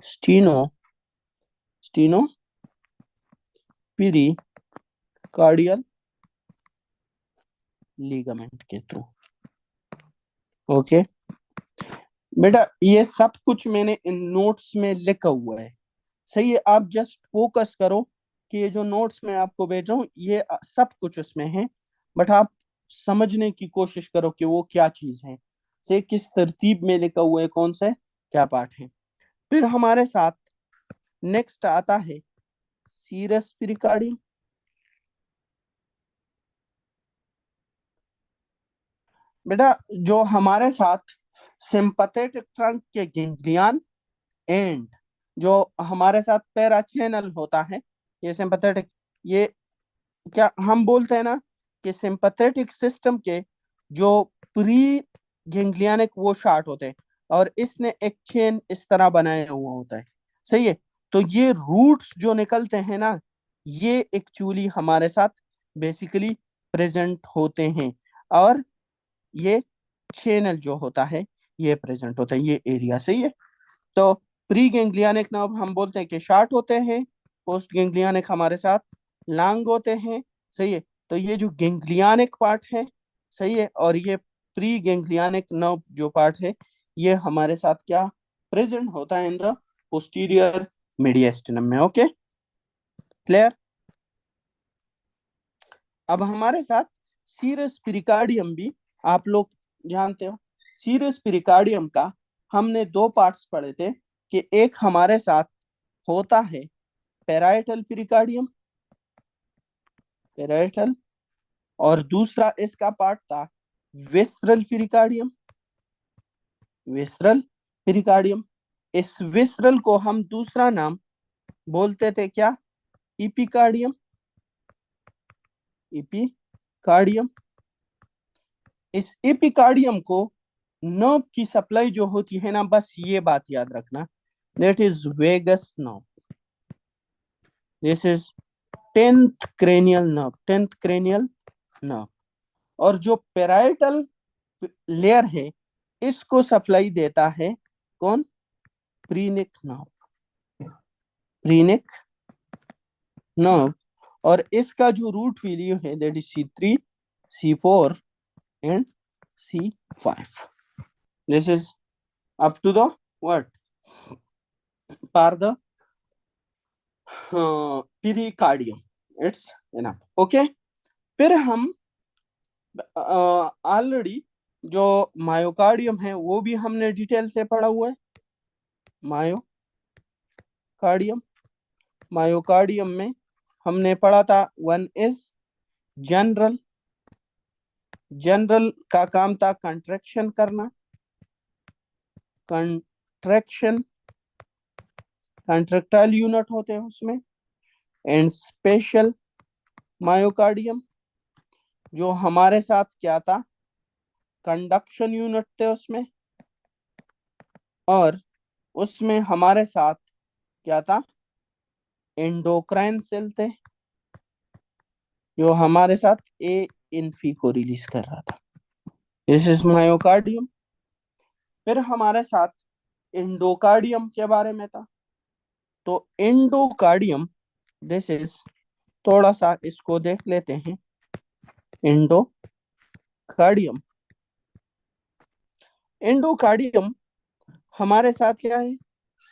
स्टीनोपिरिकार्डियल लिगामेंट के थ्रू। ओके बेटा, ये सब कुछ मैंने इन नोट्स में लिखा हुआ है, सही है। आप जस्ट फोकस करो कि ये जो नोट्स मैं आपको भेज रहा हूँ ये सब कुछ उसमें है, बट आप समझने की कोशिश करो कि वो क्या चीज है, से किस तरतीब में लिखा हुआ है, कौन से क्या पार्ट है। फिर हमारे साथ नेक्स्ट आता है सीरस पिरिकार्डियम। बेटा, जो हमारे साथ सिंपैथेटिक ट्रंक के गेंग्लियन एंड जो हमारे साथ पैराचैनल होता है, ये सिंपैथेटिक, ये क्या हम बोलते हैं ना कि सिंपैथेटिक सिस्टम के जो प्री गेंग्लियानिक वो शार्ट होते हैं और इसने एक चेन इस तरह बनाया हुआ होता है, सही है। तो ये रूट्स जो निकलते हैं ना, ये एक्चुअली हमारे साथ बेसिकली प्रेजेंट होते हैं, और ये चैनल जो होता है ये प्रेजेंट होता है, ये एरिया, सही है। तो प्री गेंग्लियानिक नर्व हम बोलते हैं कि शार्ट होते हैं, पोस्ट गेंग्लियानिक हमारे साथ लॉन्ग होते हैं, सही है। तो ये जो गेंग्लियानिक पार्ट है, सही है, और ये प्री गेंग्लियानिक नर्व जो पार्ट है ये हमारे साथ क्या प्रेजेंट होता है? इन द पोस्टीरियर मीडिएस्टिनम में। Okay clear? अब हमारे साथ सीरस पिरिकार्डियम भी आप लोग जानते हो। सीरस पिरिकार्डियम का हमने दो पार्ट्स पढ़े थे कि एक हमारे साथ होता है पेराइटल पिरिकार्डियम, पेराइटल, और दूसरा इसका पार्ट था विसरल पिरिकार्डियम, विसरल पिरिकार्डियम। इस विसरल को हम दूसरा नाम बोलते थे क्या? इपिकार्डियम, इपिकार्डियम। इस एपिकार्डियम को नर्व की सप्लाई जो होती है ना, बस ये बात याद रखना, that is vagus nerve. This is 10th cranial nerve, 10th cranial nerve। और जो पेराइटल लेयर है, इसको सप्लाई देता है कौन? Phrenic nerve, phrenic nerve. और इसका जो रूट वैल्यू है that is C3, C4 and C5। This is up to the what par the pericardium, it's enough। Okay, फिर हम ऑलरेडी जो मायोकार्डियम है वो भी हमने डिटेल से पढ़ा हुआ है। मायोकार्डियम, मायोकार्डियम में हमने पढ़ा था वन इज जनरल, जनरल का काम था कंट्रैक्शन करना, कंट्रैक्शन, कंट्रैक्टाइल यूनिट होते हैं उसमें। एंड स्पेशल मायोकार्डियम जो हमारे साथ क्या था, कंडक्शन यूनिट थे उसमें। और उसमें हमारे साथ क्या था, एंडोक्राइन सेल थे जो हमारे साथ ए इन्फी को रिलीज कर रहा था। This is myocardium. फिर हमारे साथ एंडोकार्डियम के बारे में था। तो एंडोकार्डियम, दिस इज, थोड़ा सा इसको देख लेते हैं। एंडोकार्डियम, एंडोकार्डियम हमारे साथ क्या है,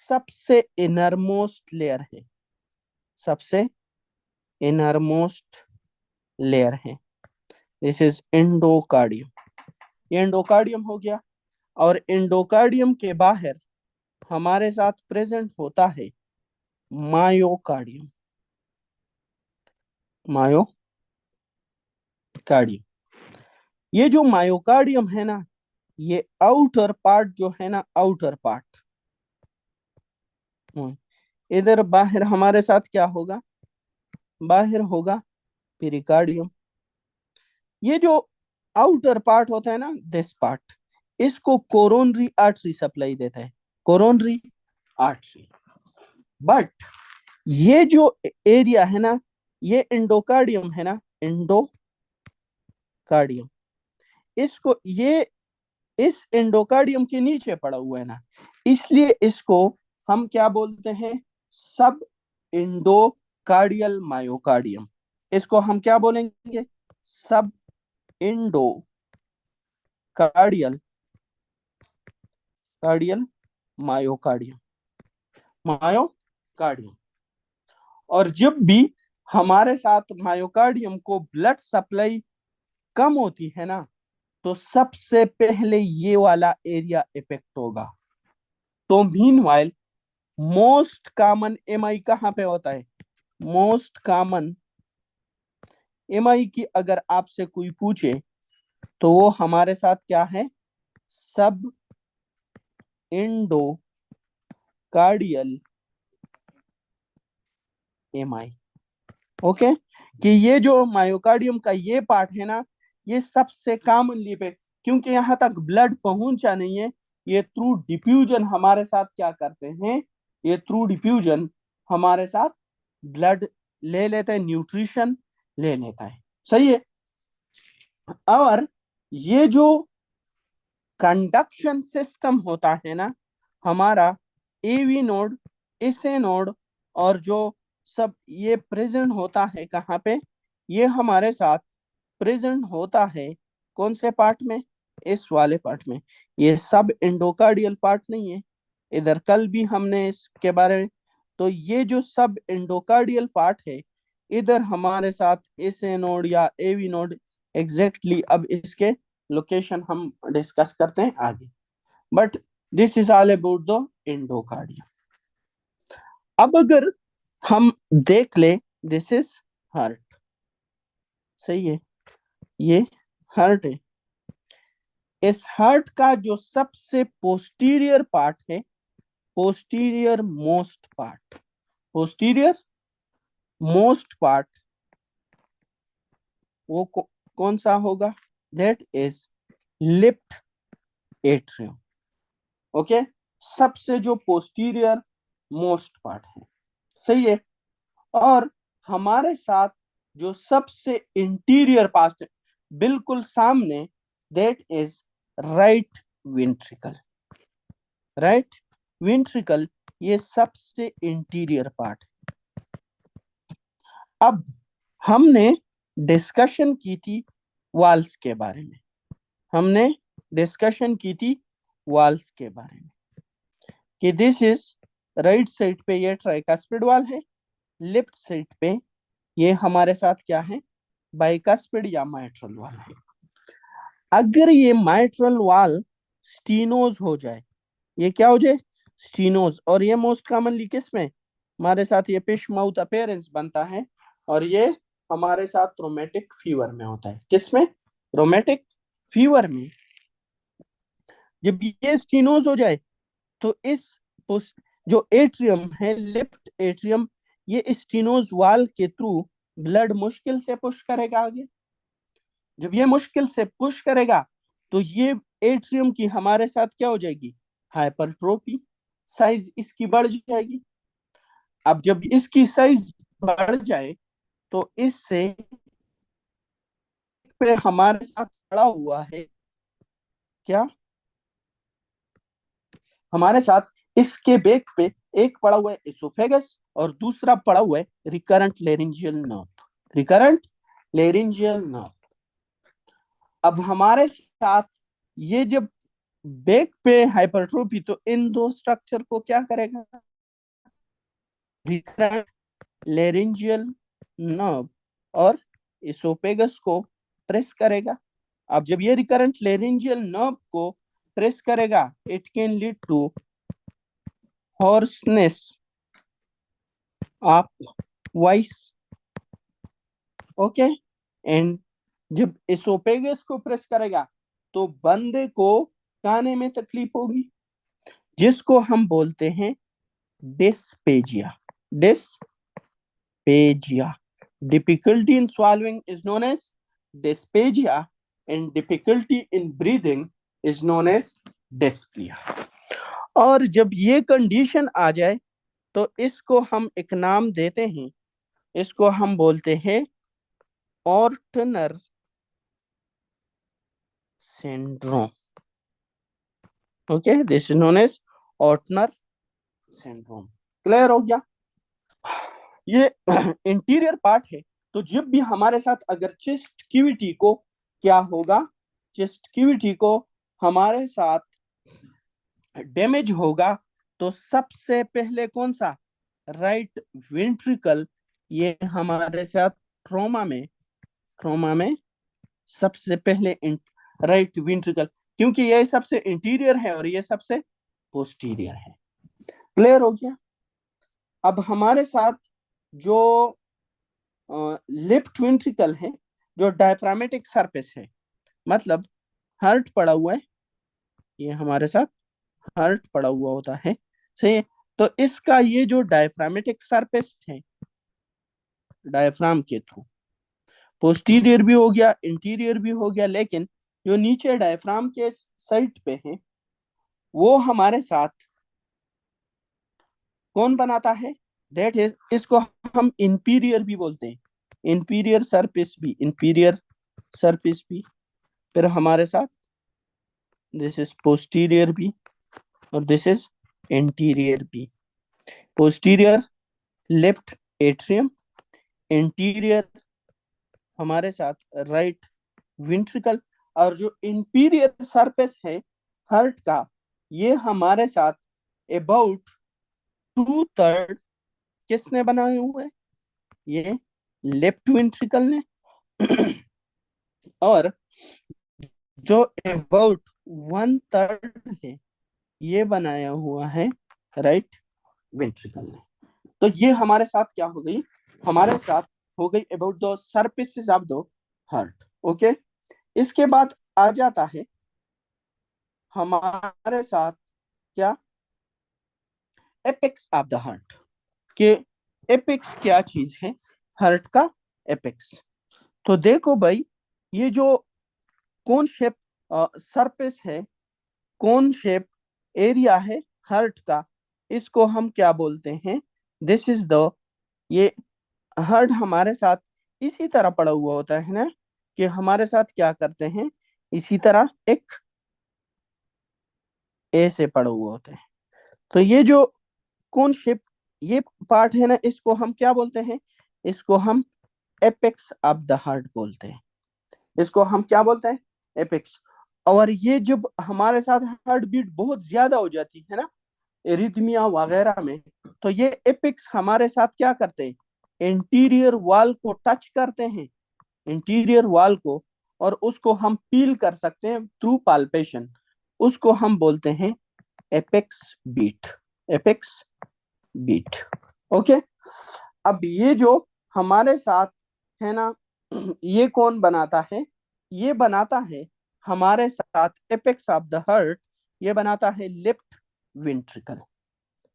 सबसे इनरमोस्ट लेयर है, सबसे इनरमोस्ट लेयर है। दिस इज एंडोकार्डियम, ये एंडोकार्डियम हो गया। और एंडोकार्डियम के बाहर हमारे साथ प्रेजेंट होता है मायोकार्डियम, मायोकार्डियम। ये जो मायोकार्डियम है ना, ये आउटर पार्ट जो है ना, आउटर पार्ट, इधर बाहर हमारे साथ क्या होगा, बाहर होगा पेरिकार्डियम। ये जो आउटर पार्ट होता है ना, दिस पार्ट, इसको कोरोनरी आर्टरी सप्लाई देता है, कोरोनरी आर्टरी। बट ये जो एरिया है ना, ये एंडोकार्डियम है ना, एंडोकार्डियम, इसको ये इस एंडोकार्डियम के नीचे पड़ा हुआ है ना, इसलिए इसको हम क्या बोलते हैं, सब एंडोकार्डियल मायोकार्डियम। इसको हम क्या बोलेंगे, सब एंडोकार्डियल, कार्डियल मायोकार्डियम, मायोकार्डियम। और जब भी हमारे साथ मायोकार्डियम को ब्लड सप्लाई कम होती है ना, तो सबसे पहले ये वाला एरिया इफेक्ट होगा। तो मीनवाइल मोस्ट कॉमन एमआई कहाँ पे होता है, मोस्ट कॉमन एमआई की अगर आपसे कोई पूछे तो वो हमारे साथ क्या है, सब एंडोकार्डियल एमआई। ओके, कि ये जो मायोकार्डियम का ये पार्ट है ना, ये सबसे कॉमनली पे, क्योंकि यहाँ तक ब्लड पहुंचा नहीं है, ये थ्रू डिफ्यूजन हमारे साथ क्या करते हैं, ये थ्रू डिफ्यूजन हमारे साथ ब्लड ले लेते हैं, न्यूट्रिशन ले लेता है, सही है। और ये जो कंडक्शन सिस्टम होता है ना हमारा, एवी नोड, एसए नोड, और जो सब ये प्रेजेंट होता है कहाँ पे, ये हमारे साथ प्रेजेंट होता है कौन से पार्ट में, इस वाले पार्ट में। ये सब एंडोकार्डियल पार्ट नहीं है, इधर कल भी हमने इसके बारे में, तो ये जो सब एंडोकार्डियल पार्ट है, इधर हमारे साथ एसए नोड या एवी नोड, एग्जैक्टली अब इसके लोकेशन हम डिस्कस करते हैं आगे। But this is all about the endocardium. अब अगर हम देख ले, दिस इज हार्ट, सही है, ये हार्ट है। इस हार्ट का जो सबसे पोस्टीरियर पार्ट है, posterior most part, posterior most part, वो कौन सा होगा, that is lift atrium. Okay, सबसे जो पोस्टीरियर मोस्ट पार्ट है, सही है। और हमारे साथ जो सबसे इंटीरियर पार्ट है बिल्कुल सामने, that is right ventricle. Right ventricle ये सबसे इंटीरियर पार्ट है। अब हमने डिस्कशन की थी वाल्स के बारे में, हमने डिस्कशन की थी वाल्स के बारे में कि दिस इज राइट साइड पे ये ट्राइकास्पिड वाल है, लेफ्ट साइड पे ये हमारे साथ क्या है, बाइकास्पिड या माइट्रल वाल है। अगर ये माइट्रल वाल स्टीनोज हो जाए, ये क्या हो जाए, स्टीनोज, और ये मोस्ट कॉमनली किस में, हमारे साथ ये फिश माउथ अपीयरेंस बनता है, और ये हमारे साथ रोमेटिक फीवर में होता है। किसमें, रोमेटिक फीवर में। जब ये स्टीनोज हो जाए तो इस जो एट्रियम है, लेफ्ट एट्रियम, ये स्टीनोज वाल के थ्रू ब्लड मुश्किल से पुश करेगा आगे। जब ये मुश्किल से पुश करेगा तो ये एट्रियम की हमारे साथ क्या हो जाएगी, हाइपरट्रोफी, साइज इसकी बढ़ जाएगी। अब जब इसकी साइज बढ़ जाए तो इससे पे हमारे साथ खड़ा हुआ है क्या, हमारे साथ इसके बेक पे एक पड़ा हुआ है एसोफेगस और दूसरा पड़ा हुआ है recurrent laryngeal nerve, recurrent laryngeal nerve. अब हमारे साथ ये जब बेक पे हाइपरट्रोफी, तो इन दो स्ट्रक्चर को क्या करेगा, रिकरेंट लेरिंजियल नर्व और एसोफेगस को प्रेस करेगा। अब जब ये रिकरेंट लेरिंजियल नर्व को प्रेस करेगा, it can lead to hoarseness of voice, okay. And जब एसोफेगस को प्रेस करेगा तो बंदे को गाने में तकलीफ होगी, जिसको हम बोलते हैं dysphasia, dysphasia. Difficulty in swallowing is known as dysphagia and difficulty in breathing is known as dyspnea। और जब ये कंडीशन आ जाए तो इसको हम एक नाम देते हैं, इसको हम बोलते हैं Ortner syndrome. Okay, this is known as Ortner syndrome. Clear हो गया, ये इंटीरियर पार्ट है। तो जब भी हमारे साथ अगर चेस्ट क्यूविटी को क्या होगा, चेस्ट क्यूविटी को हमारे साथ डैमेज होगा तो सबसे पहले कौन सा, राइट वेंट्रिकल, ये हमारे साथ ट्रॉमा में सबसे पहले राइट वेंट्रिकल, क्योंकि ये सबसे इंटीरियर है और ये सबसे पोस्टीरियर है। क्लियर हो गया। अब हमारे साथ जो लेफ्ट वेंट्रिकल है, जो डायफ्रामेटिक सरफेस है, मतलब हार्ट पड़ा हुआ है, ये हमारे साथ हार्ट पड़ा हुआ होता है, सही है। तो इसका ये जो डायफ्रामेटिक सरफेस है, डायफ्राम के थ्रू पोस्टीरियर भी हो गया, इंटीरियर भी हो गया, लेकिन जो नीचे डायफ्राम के साइड पे है वो हमारे साथ कौन बनाता है, दैट इज, इसको हम इंपीरियर भी बोलते हैं, इंपीरियर सरफेस भी, इंपीरियर सरफेस भी। फिर हमारे साथ दिस इज पोस्टीरियर भी और दिस इज इंटीरियर भी। पोस्टीरियर लेफ्ट एट्रियम, इंटीरियर हमारे साथ राइट वेंट्रिकल, और जो इंपीरियर सरफेस है हार्ट का, ये हमारे साथ अबाउट 2/3 किसने बनाए हुए, ये लेफ्ट वेंट्रिकल ने, और जो अबाउट 1/3 है ये बनाया हुआ है राइट वेंट्रिकल ने। तो ये हमारे साथ क्या हो गई, हमारे साथ हो गई about the surfaces of the heart. Okay, इसके बाद आ जाता है हमारे साथ क्या, एपेक्स ऑफ द हार्ट, के एपेक्स क्या चीज है, हार्ट का एपेक्स। तो देखो भाई, ये जो कोन शेप सरफेस है, कोन शेप एरिया है हार्ट का, इसको हम क्या बोलते हैं? दिस इज द, ये हार्ट हमारे साथ इसी तरह पड़ा हुआ होता है ना, कि हमारे साथ क्या करते हैं, इसी तरह एक ए से पड़ा हुआ होता है। तो ये जो कोन शेप ये पार्ट है ना, इसको हम क्या बोलते हैं? इसको हम एपेक्स ऑफ द हार्ट बोलते हैं। इसको हम क्या बोलते हैं? एपेक्स। और ये जब हमारे साथ हार्ट बीट बहुत ज्यादा हो जाती है ना, एरिथमिया वगैरह में, तो ये एपेक्स हमारे साथ क्या करते हैं? इंटीरियर वॉल को टच करते हैं, इंटीरियर वॉल को, और उसको हम फील कर सकते हैं थ्रू पाल्पेशन। उसको हम बोलते हैं apex beat, apex beat. Okay. अब ये जो हमारे साथ है ना, ये कौन बनाता है? ये बनाता है हमारे साथ एपेक्स ऑफ द हार्ट, ये बनाता है लेफ्ट वेंट्रिकल।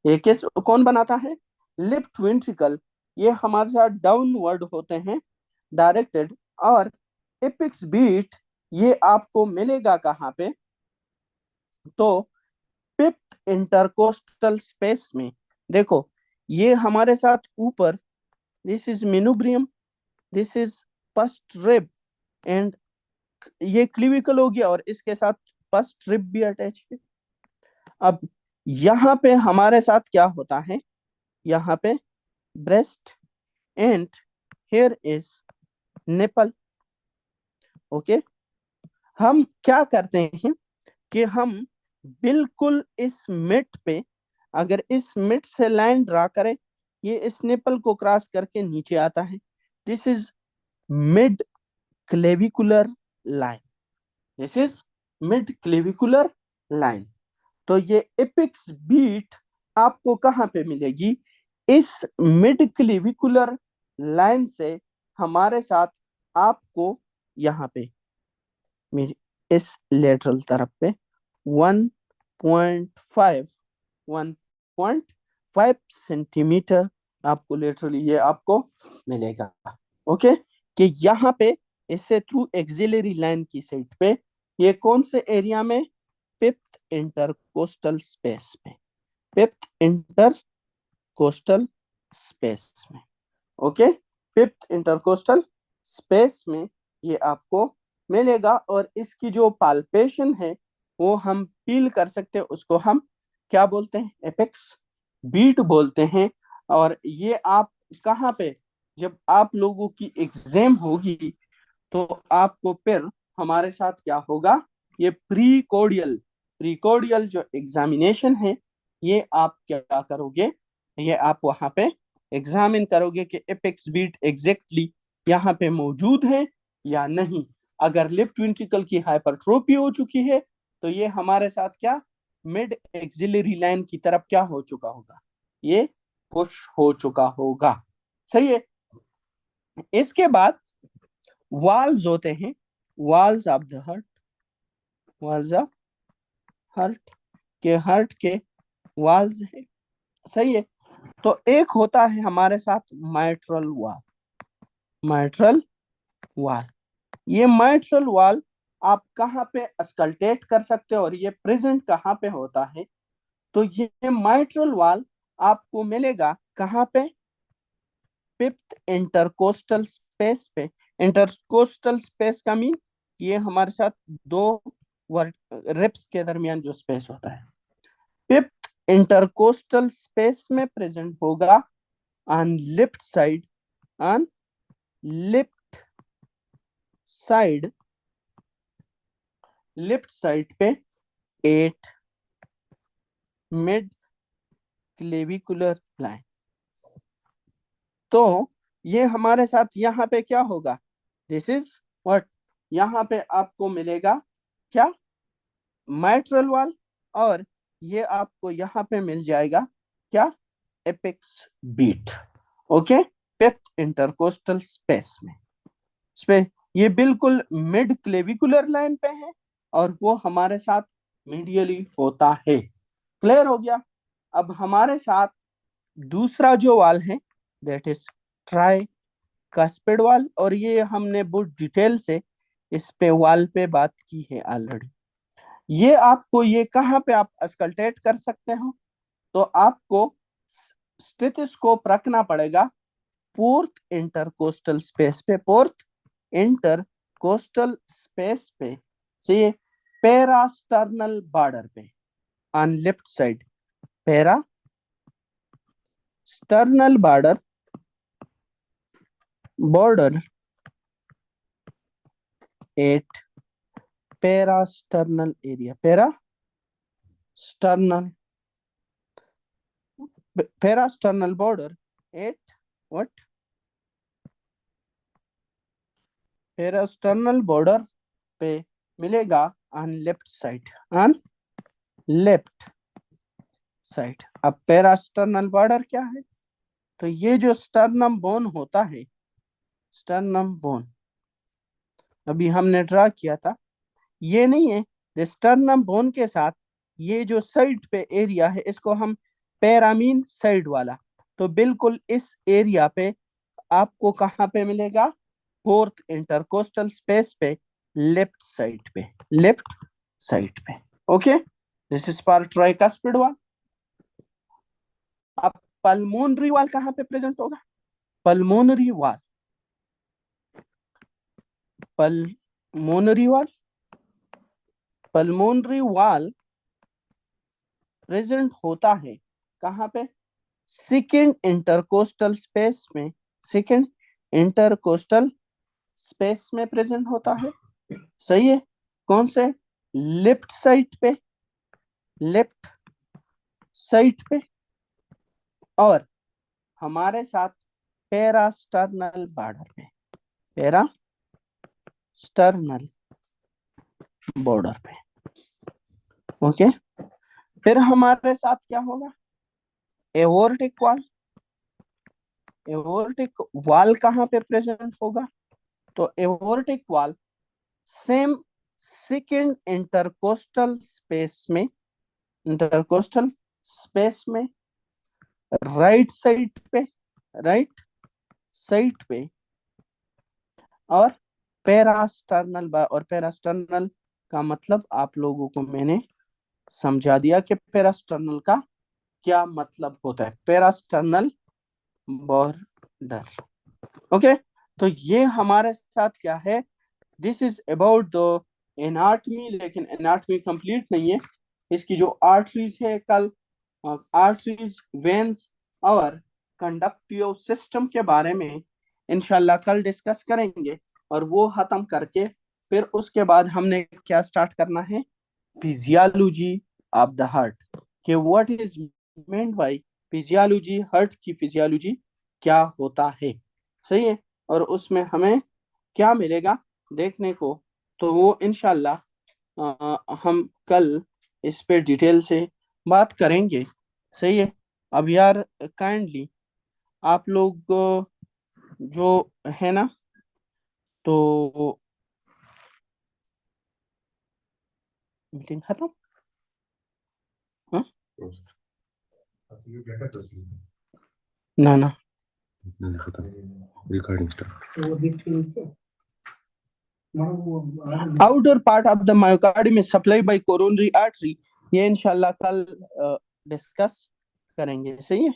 ये किस कौन बनाता है? Left ventricle. ये हमारे साथ डाउनवर्ड होते हैं डायरेक्टेड। और एपेक्स बीट ये आपको मिलेगा कहाँ पे? तो फिफ्थ इंटरकोस्टल स्पेस में। देखो, ये हमारे साथ ऊपर, this is manubrium, this is first rib, and ये क्लिविकल हो गया, और इसके साथ फर्स्ट रिब भी अटैच है। अब यहाँ पे हमारे साथ क्या होता है? यहाँ पे breast and here is nipple. Okay. हम क्या करते हैं कि हम बिल्कुल इस मिड पे, अगर इस मिड से लाइन ड्रा करें, ये इस निपल को क्रॉस करके नीचे आता है। This is mid clavicular line, this is mid clavicular line. तो ये एपिक्स बीट आपको कहाँ पे मिलेगी? इस मिड क्लेविकुलर लाइन से हमारे साथ आपको यहाँ पे मेरी इस लेटरल तरफ पे 1.5 1.5 सेंटीमीटर आपको लेटरली ये आपको मिलेगा। ओके। कि यहाँ पे इससे थ्रू एक्सिलरी लाइन की साइड पे, ये कौन से एरिया में? फिफ्थ इंटरकोस्टल स्पेस में, फिफ्थ इंटरकोस्टल स्पेस में। ओके। फिफ्थ इंटरकोस्टल स्पेस में ये आपको मिलेगा। और इसकी जो पाल्पेशन है वो हम फील कर सकते हैं, उसको हम क्या बोलते हैं? एपेक्स बीट बोलते हैं। और ये आप कहाँ पे, जब आप लोगों की एग्जाम होगी, तो आपको फिर हमारे साथ क्या होगा? ये प्रीकोडियल, प्रीकोडियल जो एग्जामिनेशन है, ये आप क्या करोगे? ये आप वहां पे एग्जामिन करोगे कि एपेक्स बीट एग्जैक्टली यहाँ पे मौजूद है या नहीं। अगर लेफ्ट वेंट्रिकल की हाइपरट्रोफी हो चुकी है, तो ये हमारे साथ क्या, मिड एक्सिलरी लाइन की तरफ क्या हो चुका होगा? ये पुश हो चुका होगा। सही है। इसके बाद वॉल्स होते हैं, walls of the heart, walls of heart, के हार्ट के वॉल्स है। सही है। तो एक होता है हमारे साथ माइट्रल वॉल, माइट्रल वॉल। ये माइट्रल वॉल आप कहाँ पे अस्कल्टेट कर सकते हो, और ये प्रेजेंट कहाँ पे होता है? तो ये माइट्रल वॉल आपको मिलेगा कहाँ पे? फिफ्थ इंटरकोस्टल स्पेस पे। इंटरकोस्टल स्पेस का मीन ये हमारे साथ दो रिप्स के दरमियान जो स्पेस होता है, फिफ्थ इंटरकोस्टल स्पेस में प्रेजेंट होगा on left side, on left side, left side पे 8 मिड क्लेविकुलर लाइन। तो ये हमारे साथ यहाँ पे क्या होगा? दिस इज व्हाट, यहाँ पे आपको मिलेगा क्या? Mitral valve. और ये आपको यहाँ पे मिल जाएगा क्या? Apex beat. Okay. Fifth intercostal space में, स्पेस ये बिल्कुल मिड क्लेविकुलर लाइन पे है, और वो हमारे साथ मीडियली होता है। क्लियर हो गया? अब हमारे साथ दूसरा जो वाल है, दैट इज ट्राई कास्पेड वाल, और ये हमने बहुत डिटेल से इस पे वॉल पे बात की है ऑलरेडी। ये आपको ये कहाँ पे आप अस्कल्टेट कर सकते हो, तो आपको स्टेथोस्कोप रखना पड़ेगा फोर्थ इंटरकोस्टल स्पेस पे, फोर्थ इंटरकोस्टल स्पेस पे, से पेरास्टर्नल बॉर्डर पे on left side, parasternal border at parasternal area, parasternal border at what, parasternal border पे मिलेगा on left side, on left side. अब पेरास्टर्नल बॉर्डर क्या है, तो ये जो स्टर्नम बोन होता है, स्टर्नम बोन अभी हमने ड्रा किया था, ये नहीं है, स्टर्नम बोन के साथ ये जो साइड पे एरिया है इसको हम पैरामीन साइड वाला, तो बिल्कुल इस एरिया पे आपको कहाँ पे मिलेगा, फोर्थ इंटरकोस्टल स्पेस पे, लेफ्ट साइड पे, लेफ्ट साइड पे। Okay, this is for tricuspid wall. अब पल्मोनरी वॉल कहाँ पे प्रेजेंट होगा, pulmonary wall, pulmonary wall, pulmonary wall present होता है कहाँ पे, सेकेंड इंटरकोस्टल स्पेस में, सेकेंड इंटरकोस्टल स्पेस में प्रेजेंट होता है। सही है, कौन से, लेफ्ट साइड पे, लेफ्ट साइड पे, और हमारे साथ पेरास्टर्नल बॉर्डर पे, पेरास्टर्नल बॉर्डर पे। ओके, फिर हमारे साथ क्या होगा, एवोर्टिक वॉल, एवोर्टिक वॉल कहाँ पे प्रेजेंट होगा, तो aortic valve same second intercostal space में, इंटरकोस्टल स्पेस में राइट साइड पे, राइट साइड पे, और पेरास्टर्नल, और पेरास्टर्नल का मतलब आप लोगों को मैंने समझा दिया कि पेरास्टर्नल का क्या मतलब होता है, पेरास्टर्नल बॉर्डर। ओके, तो ये हमारे साथ क्या है, this is about the anatomy, लेकिन एनाटमी कंप्लीट नहीं है, इसकी जो आर्टरीज है, कल आर्टरीज, वेन्स और कंडक्टिव सिस्टम के बारे में इंशाल्लाह कल डिस्कस करेंगे, और वो खत्म करके फिर उसके बाद हमने क्या स्टार्ट करना है, फिजियोलॉजी ऑफ द हार्ट, कि what is meant by physiology, heart की फिजियोलॉजी क्या होता है। सही है, और उसमें हमें क्या मिलेगा देखने को, तो वो इंशाल्लाह हम कल इस पे डिटेल से बात करेंगे। सही है, अब यार काइंडली आप लोग जो है ना, तो मीटिंग खत्म, हाँ? ना ना, recording start. Outer part of the myocardium is supply bye coronary artery, ये इंशाल्लाह कल डिस्कस करेंगे। सही है।